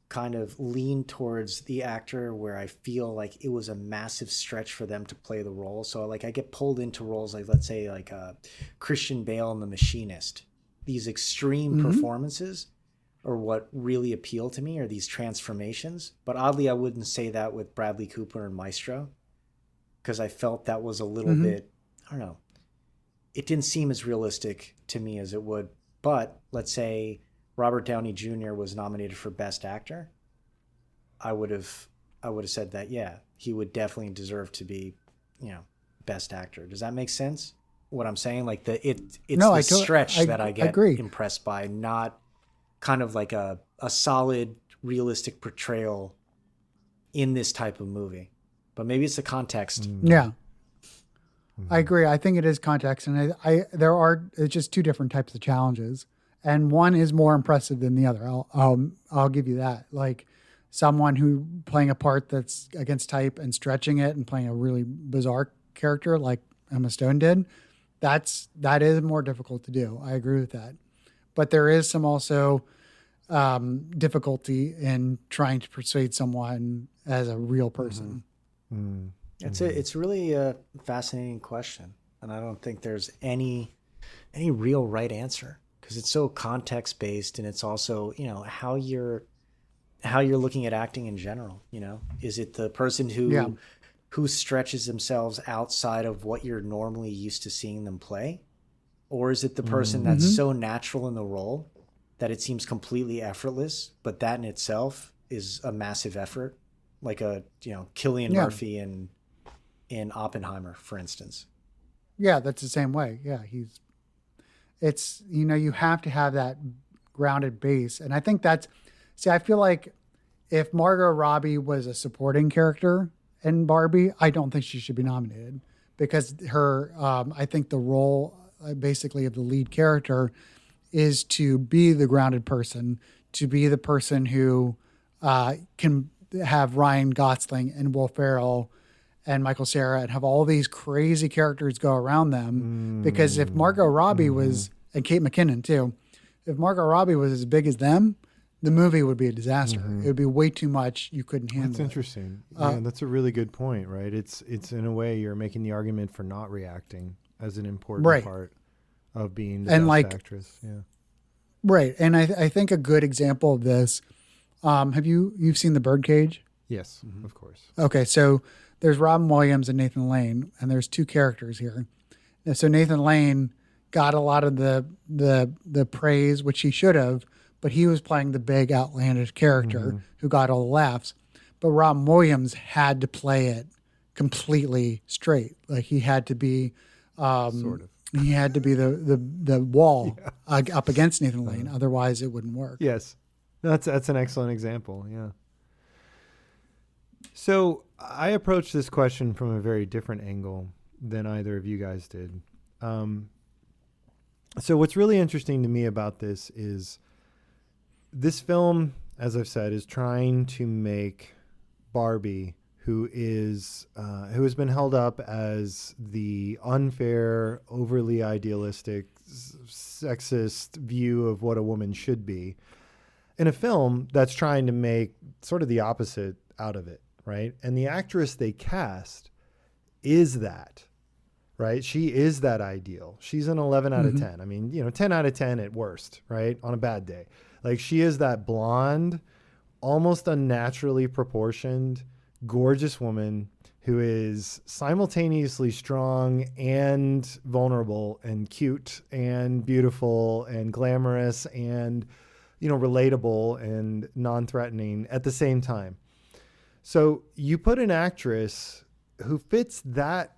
kind of lean towards the actor where I feel like it was a massive stretch for them to play the role. So like I get pulled into roles like, let's say like Christian Bale in The Machinist. These extreme performances are what really appeal to me, are these transformations. But oddly, I wouldn't say that with Bradley Cooper and Maestro, because I felt that was a little bit, I don't know, it didn't seem as realistic to me as it would. But let's say Robert Downey Jr. was nominated for Best Actor, I would have said that, yeah, he would definitely deserve to be, Best Actor. Does that make sense? What I'm saying, like it's the stretch that I get impressed by, not kind of like a solid, realistic portrayal in this type of movie. But maybe it's the context.
Yeah, I agree. I think it is context, and it's just two different types of challenges, and one is more impressive than the other. I'll give you that. Like someone who playing a part that's against type and stretching it and playing a really bizarre character like Emma Stone did. that is more difficult to do. I agree with that. But there is some also difficulty in trying to persuade someone as a real person.
Mm-hmm.
It's really a fascinating question, and I don't think there's any real right answer, because it's so context based, and it's also, you know, how you're looking at acting in general. You know, is it the person who stretches themselves outside of what you're normally used to seeing them play, or is it the person that's so natural in the role that it seems completely effortless, but that in itself is a massive effort, like Cillian Murphy in Oppenheimer, for instance.
Yeah, that's the same way. Yeah, it's, you know, you have to have that grounded base. And I think I feel like if Margot Robbie was a supporting character in Barbie, I don't think she should be nominated, because I think the role basically of the lead character is to be the grounded person, to be the person who can have Ryan Gosling and Will Ferrell and Michael Cera and have all these crazy characters go around them. Because if Margot Robbie was, and Kate McKinnon too, if Margot Robbie was as big as them, the movie would be a disaster. It would be way too much. You couldn't handle it.
That's interesting. Yeah, that's a really good point, right? It's in a way you're making the argument for not reacting as an important part of being the best actress. Yeah.
Right. And I think a good example of this, you've seen The Birdcage?
Yes, of course.
Okay, so there's Robin Williams and Nathan Lane, and there's two characters here. And so Nathan Lane got a lot of the praise, which he should have, but he was playing the big outlandish character who got all the laughs. But Robin Williams had to play it completely straight. Like he had to be sort of. He had to be the wall up against Nathan Lane. Otherwise, it wouldn't work.
Yes. That's an excellent example. Yeah. So I approached this question from a very different angle than either of you guys did. So what's really interesting to me about this is this film, as I've said, is trying to make Barbie, who has been held up as the unfair, overly idealistic, sexist view of what a woman should be, in a film that's trying to make sort of the opposite out of it, right? And the actress they cast is that, right? She is that ideal. She's an 11 out of 10. I mean, 10 out of 10 at worst, right? On a bad day. Like she is that blonde, almost unnaturally proportioned, gorgeous woman who is simultaneously strong and vulnerable and cute and beautiful and glamorous and, relatable and non-threatening at the same time. So you put an actress who fits that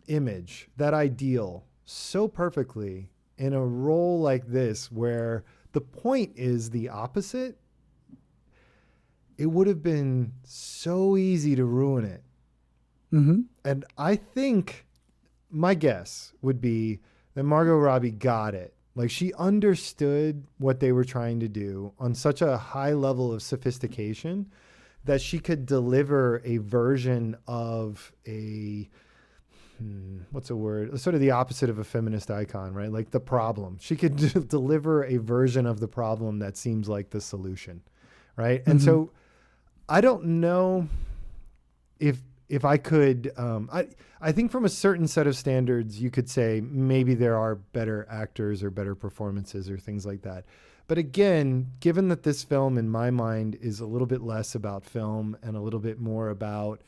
image, that ideal, so perfectly in a role like this, where the point is the opposite. It would have been so easy to ruin it. And I think my guess would be that Margot Robbie got it. Like she understood what they were trying to do on such a high level of sophistication that she could deliver a version of what's a word? Sort of the opposite of a feminist icon, right? Like the problem. She could deliver a version of the problem that seems like the solution, right? And so I don't know if I could, I think from a certain set of standards, you could say maybe there are better actors or better performances or things like that. But again, given that this film in my mind is a little bit less about film and a little bit more about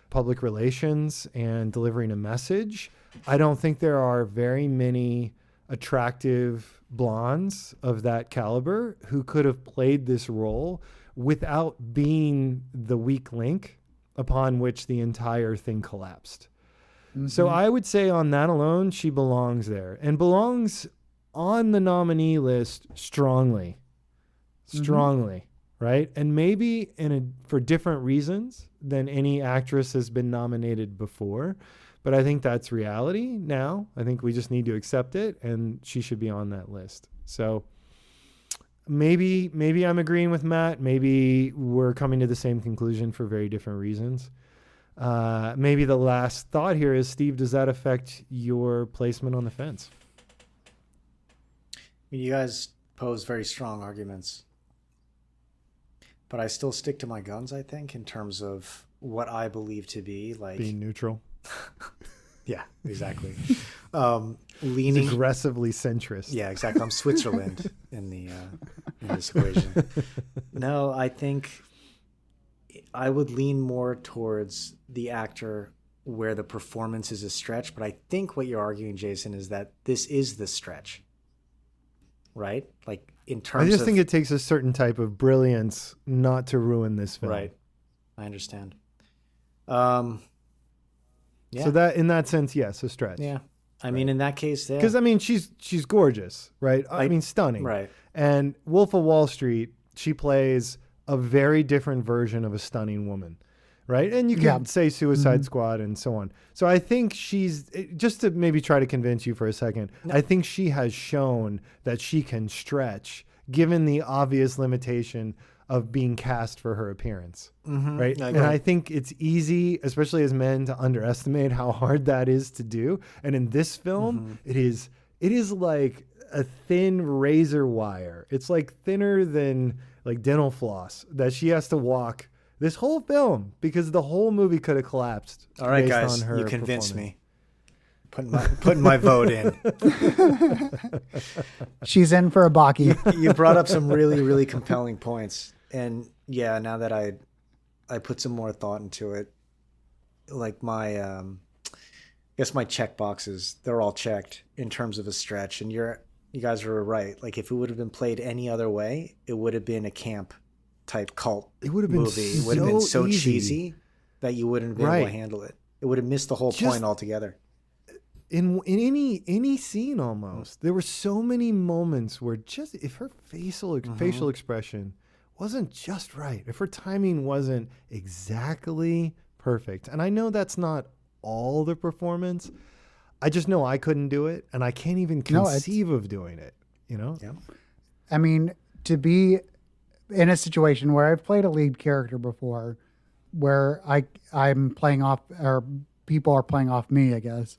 public relations and delivering a message, I don't think there are very many attractive blondes of that caliber who could have played this role without being the weak link upon which the entire thing collapsed. So I would say on that alone, she belongs there and belongs on the nominee list strongly, right? And maybe for different reasons than any actress has been nominated before. But I think that's reality now. I think we just need to accept it, and she should be on that list. So maybe I'm agreeing with Matt. Maybe we're coming to the same conclusion for very different reasons. maybe the last thought here is, Steve, does that affect your placement on the fence?
You guys pose very strong arguments, but I still stick to my guns, I think, in terms of what I believe to be like
being neutral.
Yeah, exactly.
Leaning it's aggressively centrist.
Yeah, exactly. I'm Switzerland in this equation. No, I think I would lean more towards the actor where the performance is a stretch, but I think what you're arguing, Jason, is that this is the stretch. Right? Like in terms
I just think it takes a certain type of brilliance not to ruin this film.
Right. I understand. Yeah.
So that in that sense, yes, a stretch.
Yeah. I mean, in that case, yeah.
Because I mean, she's gorgeous, right? I mean, stunning.
Right.
And Wolf of Wall Street, she plays a very different version of a stunning woman, right? And you can say Suicide Squad and so on. So I think she's, just to maybe try to convince you for a second, I think she has shown that she can stretch given the obvious limitation of being cast for her appearance, right? And I think it's easy, especially as men, to underestimate how hard that is to do. And in this film, it is like a thin razor wire. It's like thinner than like dental floss that she has to walk this whole film, because the whole movie could have collapsed.
All right, guys, you convinced me. Putting my vote in.
She's in for a Baki.
You brought up some really, really compelling points. And yeah, now that I put some more thought into it, like my, I guess my check boxes, they're all checked in terms of a stretch. And you guys were right. Like if it would have been played any other way, it would have been a camp type cult movie. It would have been so cheesy that you wouldn't have been able to handle it. It would have missed the whole point altogether.
In any scene almost, there were so many moments where just if her facial expression wasn't just right, if her timing wasn't exactly perfect, and I know that's not all the performance, I just know I couldn't do it, and I can't even conceive of doing it, you know?
Yeah.
I mean, to be in a situation where I've played a lead character before, where I'm playing off, or people are playing off me, I guess.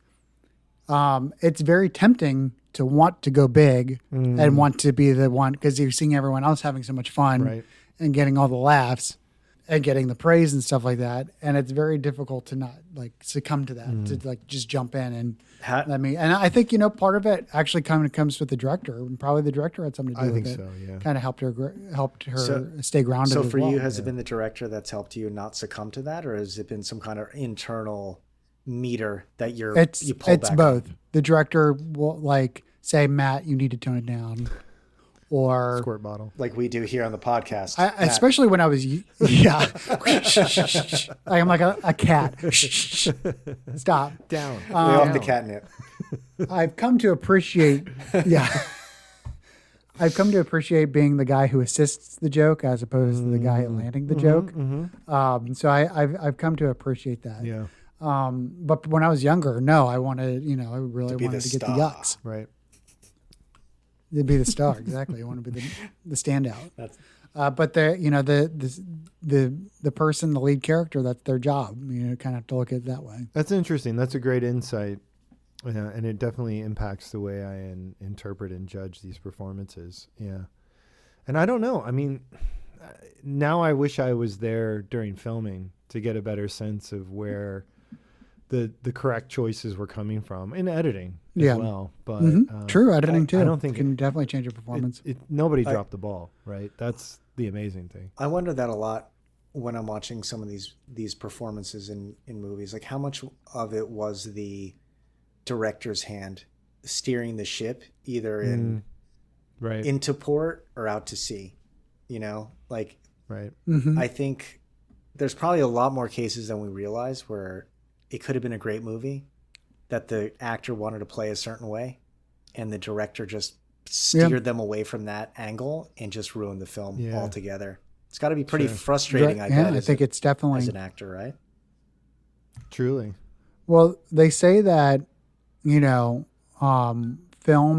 It's very tempting to want to go big and want to be the one, because you're seeing everyone else having so much fun and getting all the laughs and getting the praise and stuff like that. And it's very difficult to not like succumb to that, to like just jump in and and I think, part of it actually kind of comes with the director, and probably the director had something to do with it. I think so, yeah. Kind of helped her stay grounded.
So for you, has it been the director that's helped you not succumb to that, or has it been some kind of internal meter that you pull back?
It's both. The director will like say, Matt, you need to tone it down, or
squirt bottle,
like we do here on the podcast.
Especially when I was I'm like a cat. Stop
down.
Lay off the catnip.
I've come to appreciate I've come to appreciate being the guy who assists the joke as opposed to the guy landing the joke. So I've come to appreciate that.
Yeah.
But when I was younger, no, I wanted, I really wanted to get the yucks.
Right.
It'd be the star, exactly. I want to be the standout. But the person, the lead character, that's their job. Kind of have to look at it that way.
That's interesting. That's a great insight, and it definitely impacts the way I interpret and judge these performances. Yeah, and I don't know. I mean, now I wish I was there during filming to get a better sense of where the correct choices were coming from in editing as well. But
true, editing too.
I don't think
it can definitely change your performance.
Nobody dropped the ball, right? That's the amazing thing.
I wonder that a lot when I'm watching some of these performances in movies. Like how much of it was the director's hand steering the ship either into port or out to sea, like I think there's probably a lot more cases than we realize where it could have been a great movie that the actor wanted to play a certain way and the director just steered them away from that angle and just ruined the film altogether. It's got to be pretty frustrating, I bet.
I think it's definitely
as an actor, right?
Truly.
Well, they say that, film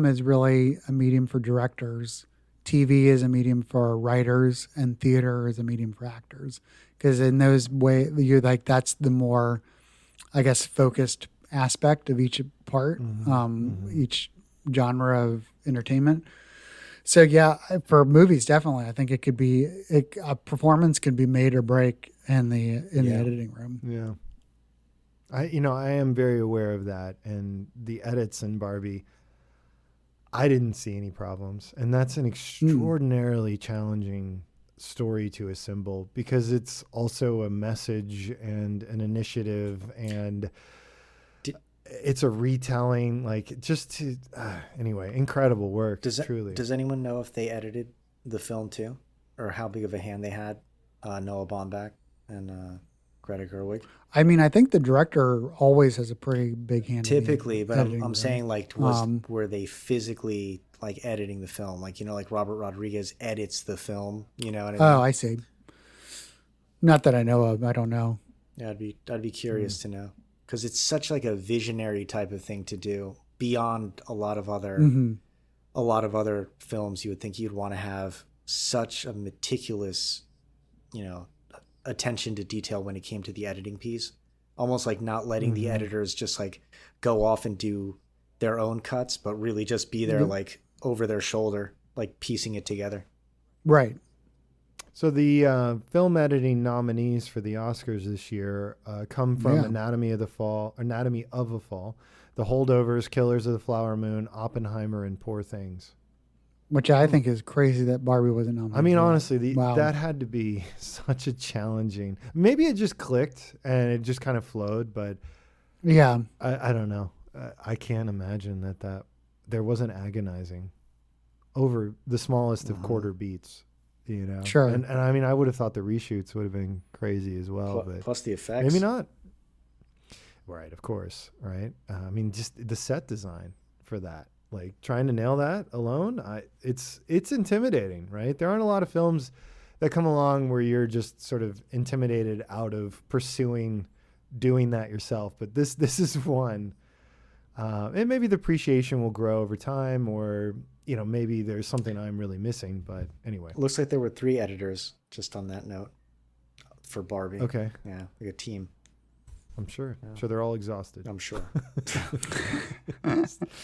is really a medium for directors. TV is a medium for writers, and theater is a medium for actors. because in those way you're like that's the more, I guess, focused aspect of each part, each genre of entertainment. So yeah, for movies, definitely, I think it could be a performance could be made or break in the editing room.
Yeah, I am very aware of that, and the edits in Barbie, I didn't see any problems, and that's an extraordinarily challenging story to assemble because it's also a message and an initiative and it's a retelling, like just to anyway, incredible work. Truly.
Does anyone know if they edited the film too, or how big of a hand they had? Noah Baumbach and Greta Gerwig.
I mean, I think the director always has a pretty big hand.
Typically, but I'm saying like were they physically like editing the film, like like Robert Rodriguez edits the film, you know what I mean?
Oh, I see. Not that I know of. I don't know.
Yeah, I'd be curious to know. Because it's such like a visionary type of thing to do beyond a lot of other films. You would think you'd want to have such a meticulous, attention to detail when it came to the editing piece. Almost like not letting the editors just like go off and do their own cuts, but really just be there like over their shoulder, like piecing it together.
Right.
So the film editing nominees for the Oscars this year come from Anatomy of a Fall, The Holdovers, Killers of the Flower Moon, Oppenheimer, and Poor Things.
Which I think is crazy that Barbie wasn't nominated.
I mean, honestly, that had to be such a challenging. Maybe it just clicked and it just kind of flowed, but
yeah,
I don't know. I can't imagine that there wasn't agonizing over the smallest of quarter beats.
Sure.
And I mean, I would have thought the reshoots would have been crazy as well, but
plus the effects,
maybe not. Right, of course, right. I mean, just the set design for that, like trying to nail that alone, it's intimidating, right? There aren't a lot of films that come along where you're just sort of intimidated out of pursuing doing that yourself, but this is one. And maybe the appreciation will grow over time, or maybe there's something I'm really missing, but anyway.
Looks like there were 3 editors, just on that note, for Barbie.
Okay.
Yeah, like a team.
I'm sure. Yeah. Sure, they're all exhausted.
I'm sure.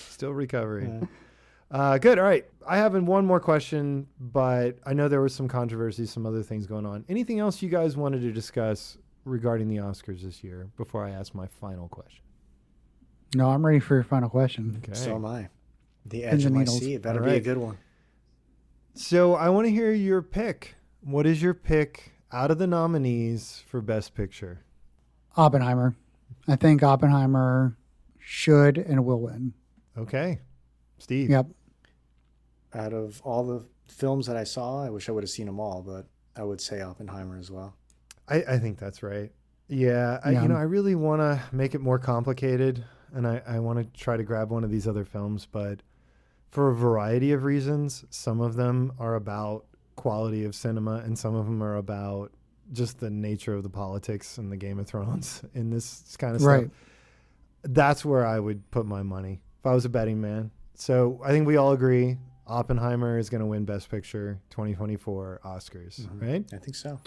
Still recovering. Yeah. Good. All right. I have one more question, but I know there was some controversy, some other things going on. Anything else you guys wanted to discuss regarding the Oscars this year before I ask my final question?
No, I'm ready for your final question.
Okay. So am I. The edge of my seat. It better be a good one.
So I want to hear your pick. What is your pick out of the nominees for Best Picture?
Oppenheimer. I think Oppenheimer should and will win.
Okay. Steve?
Yep.
Out of all the films that I saw, I wish I would have seen them all, but I would say Oppenheimer as well.
I think that's right. Yeah. I really want to make it more complicated, and I want to try to grab one of these other films, but for a variety of reasons, some of them are about quality of cinema, and some of them are about just the nature of the politics and the Game of Thrones in this kind of stuff. That's where I would put my money if I was a betting man. So I think we all agree Oppenheimer is going to win Best Picture 2024 Oscars, right?
I think so.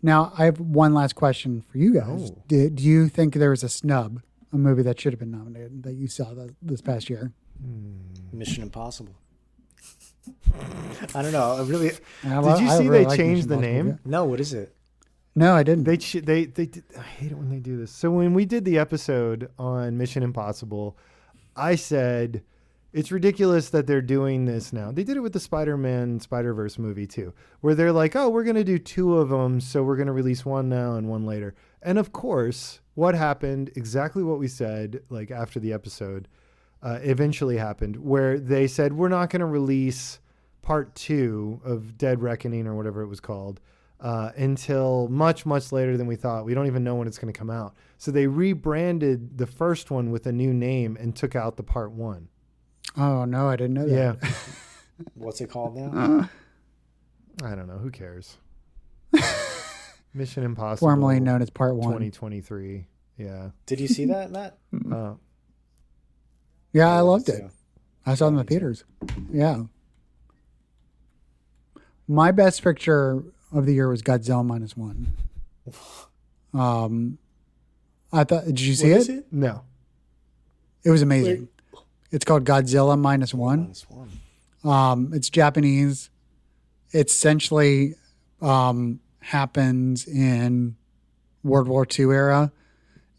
Now, I have one last question for you guys.
Oh.
Do you think there was a snub, a movie that should have been nominated that you saw this past year?
Mission Impossible. I don't know. I really.
Did you see they changed the name?
Yeah.
No, what is it?
No, I didn't.
They did. I hate it when they do this. So when we did the episode on Mission Impossible, I said it's ridiculous that they're doing this now. They did it with the Spider-Man Spider-Verse movie too, where they're like, oh, we're going to do 2 of them, so we're going to release one now and one later. And of course, what happened, exactly what we said, like after the episode, eventually happened, where they said, we're not going to release part 2 of Dead Reckoning or whatever it was called until much, much later than we thought. We don't even know when it's going to come out. So they rebranded the first one with a new name and took out the part 1.
Oh, no, I didn't know that.
Yeah.
What's it called now?
I don't know. Who cares? Mission Impossible.
Formerly known as Part 1.
2023. Yeah.
Did you see that, Matt?
Yeah, I loved it. I saw it in the theaters. Yeah. My best picture of the year was Godzilla -1. I thought, did you see
What
it?
is it?
No.
It was amazing. It's called Godzilla Minus One.
Minus one.
It's Japanese. It essentially happens in World War II era,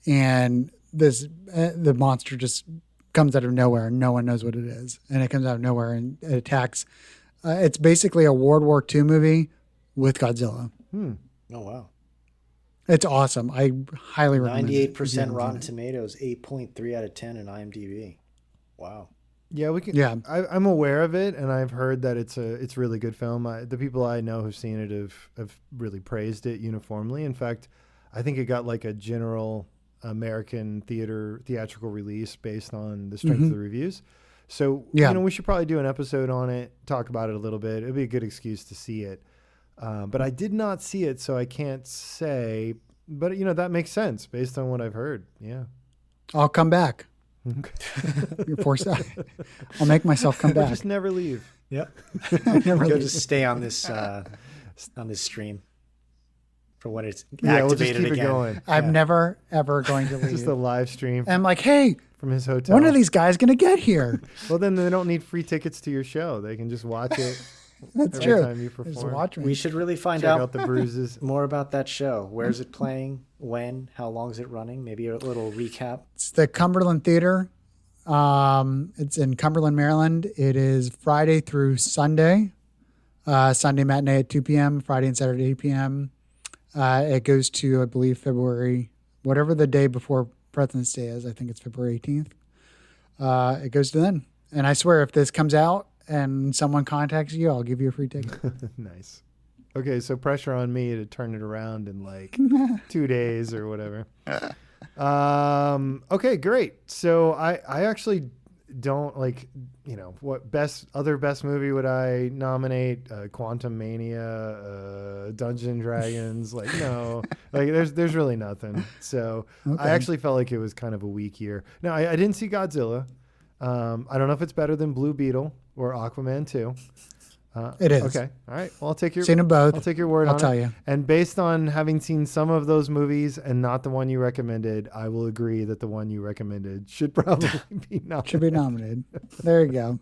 and the monster just comes out of nowhere, and no one knows what it is, and it comes out of nowhere and it attacks. It's basically a World War II movie with Godzilla.
Oh wow!
It's awesome. I highly recommend it.
98% Rotten Tomatoes, 8.3 out of 10 in IMDb. Wow.
Yeah, we can.
Yeah.
I'm aware of it, and I've heard that it's a really good film. The people I know who've seen it have really praised it uniformly. In fact, I think it got like a general American theatrical release based on the strength of the reviews. So we should probably do an episode on it, talk about it a little bit. It'd be a good excuse to see it. But I did not see it, so I can't say. But that makes sense based on what I've heard. Yeah,
I'll come back. You're forced out. I'll make myself come back.
Just never leave.
Yep.
Never
You'll
leave.
just stay on this stream for when it's
Yeah, we'll just
activated
keep it
again.
going.
I'm never ever going to leave.
Just a live stream
I'm like, hey,
from his hotel.
when are these guys going to get here?
Well, then they don't need free tickets to your show. They can just watch it
That's
every
true.
time you
Just
perform.
watch me.
We should really find
Check
out
out the bruises.
more about that show. Where's it playing? When? How long is it running? Maybe a little recap.
It's the Cumberland Theater. It's in Cumberland, Maryland. It is Friday through Sunday. Sunday matinee at 2 p.m., Friday and Saturday at 8 p.m. It goes to, I believe, February, whatever the day before President's Day is. I think it's February 18th. It goes to then. And I swear, if this comes out and someone contacts you, I'll give you a free ticket.
Nice. Okay, so pressure on me to turn it around in like 2 days or whatever. Okay, great. So I actually don't what best movie would I nominate? Quantum Mania, Dungeons and Dragons. No, there's really nothing. So
Okay.
I actually felt like it was kind of a weak year. Now I didn't see Godzilla. I don't know if it's better than Blue Beetle or Aquaman 2.
It is.
Okay. All right. Well, I'll take your
Seen them both.
I'll take your word on it.
I'll tell you.
And based on having seen some of those movies and not the one you recommended, I will agree that the one you recommended should probably be nominated.
Should be nominated. There you go.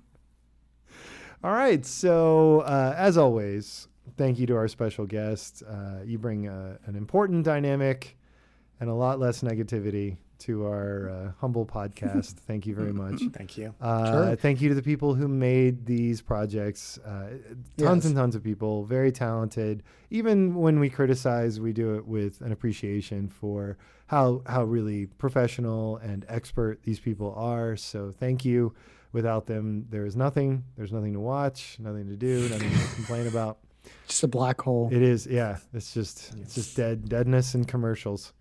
All right. So, as always, thank you to our special guest. You bring an important dynamic and a lot less negativity to our humble podcast. Thank you very much.
Thank you.
Sure.
Thank you to the people who made these projects. Tons and tons of people, very talented. Even when we criticize, we do it with an appreciation for how really professional and expert these people are. So thank you. Without them, there's nothing to watch, nothing to do, nothing to complain about.
Just a black hole.
It is, yeah. It's just deadness and commercials.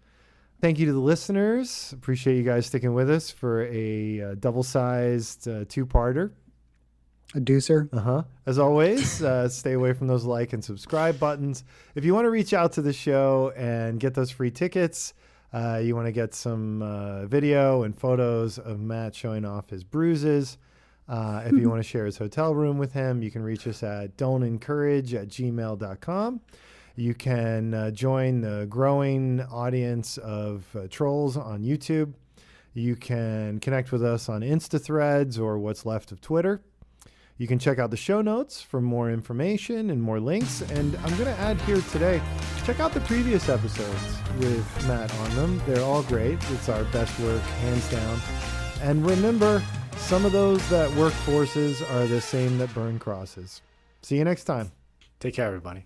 Thank you to the listeners. Appreciate you guys sticking with us for a double-sized two-parter.
A deucer.
As always, stay away from those like and subscribe buttons. If you want to reach out to the show and get those free tickets, you want to get some video and photos of Matt showing off his bruises. If you want to share his hotel room with him, you can reach us at don'tencourage@gmail.com. You can join the growing audience of trolls on YouTube. You can connect with us on Insta Threads or what's left of Twitter. You can check out the show notes for more information and more links. And I'm going to add here today, check out the previous episodes with Matt on them. They're all great. It's our best work, hands down. And remember, some of those that work forces are the same that burn crosses. See you next time.
Take care, everybody.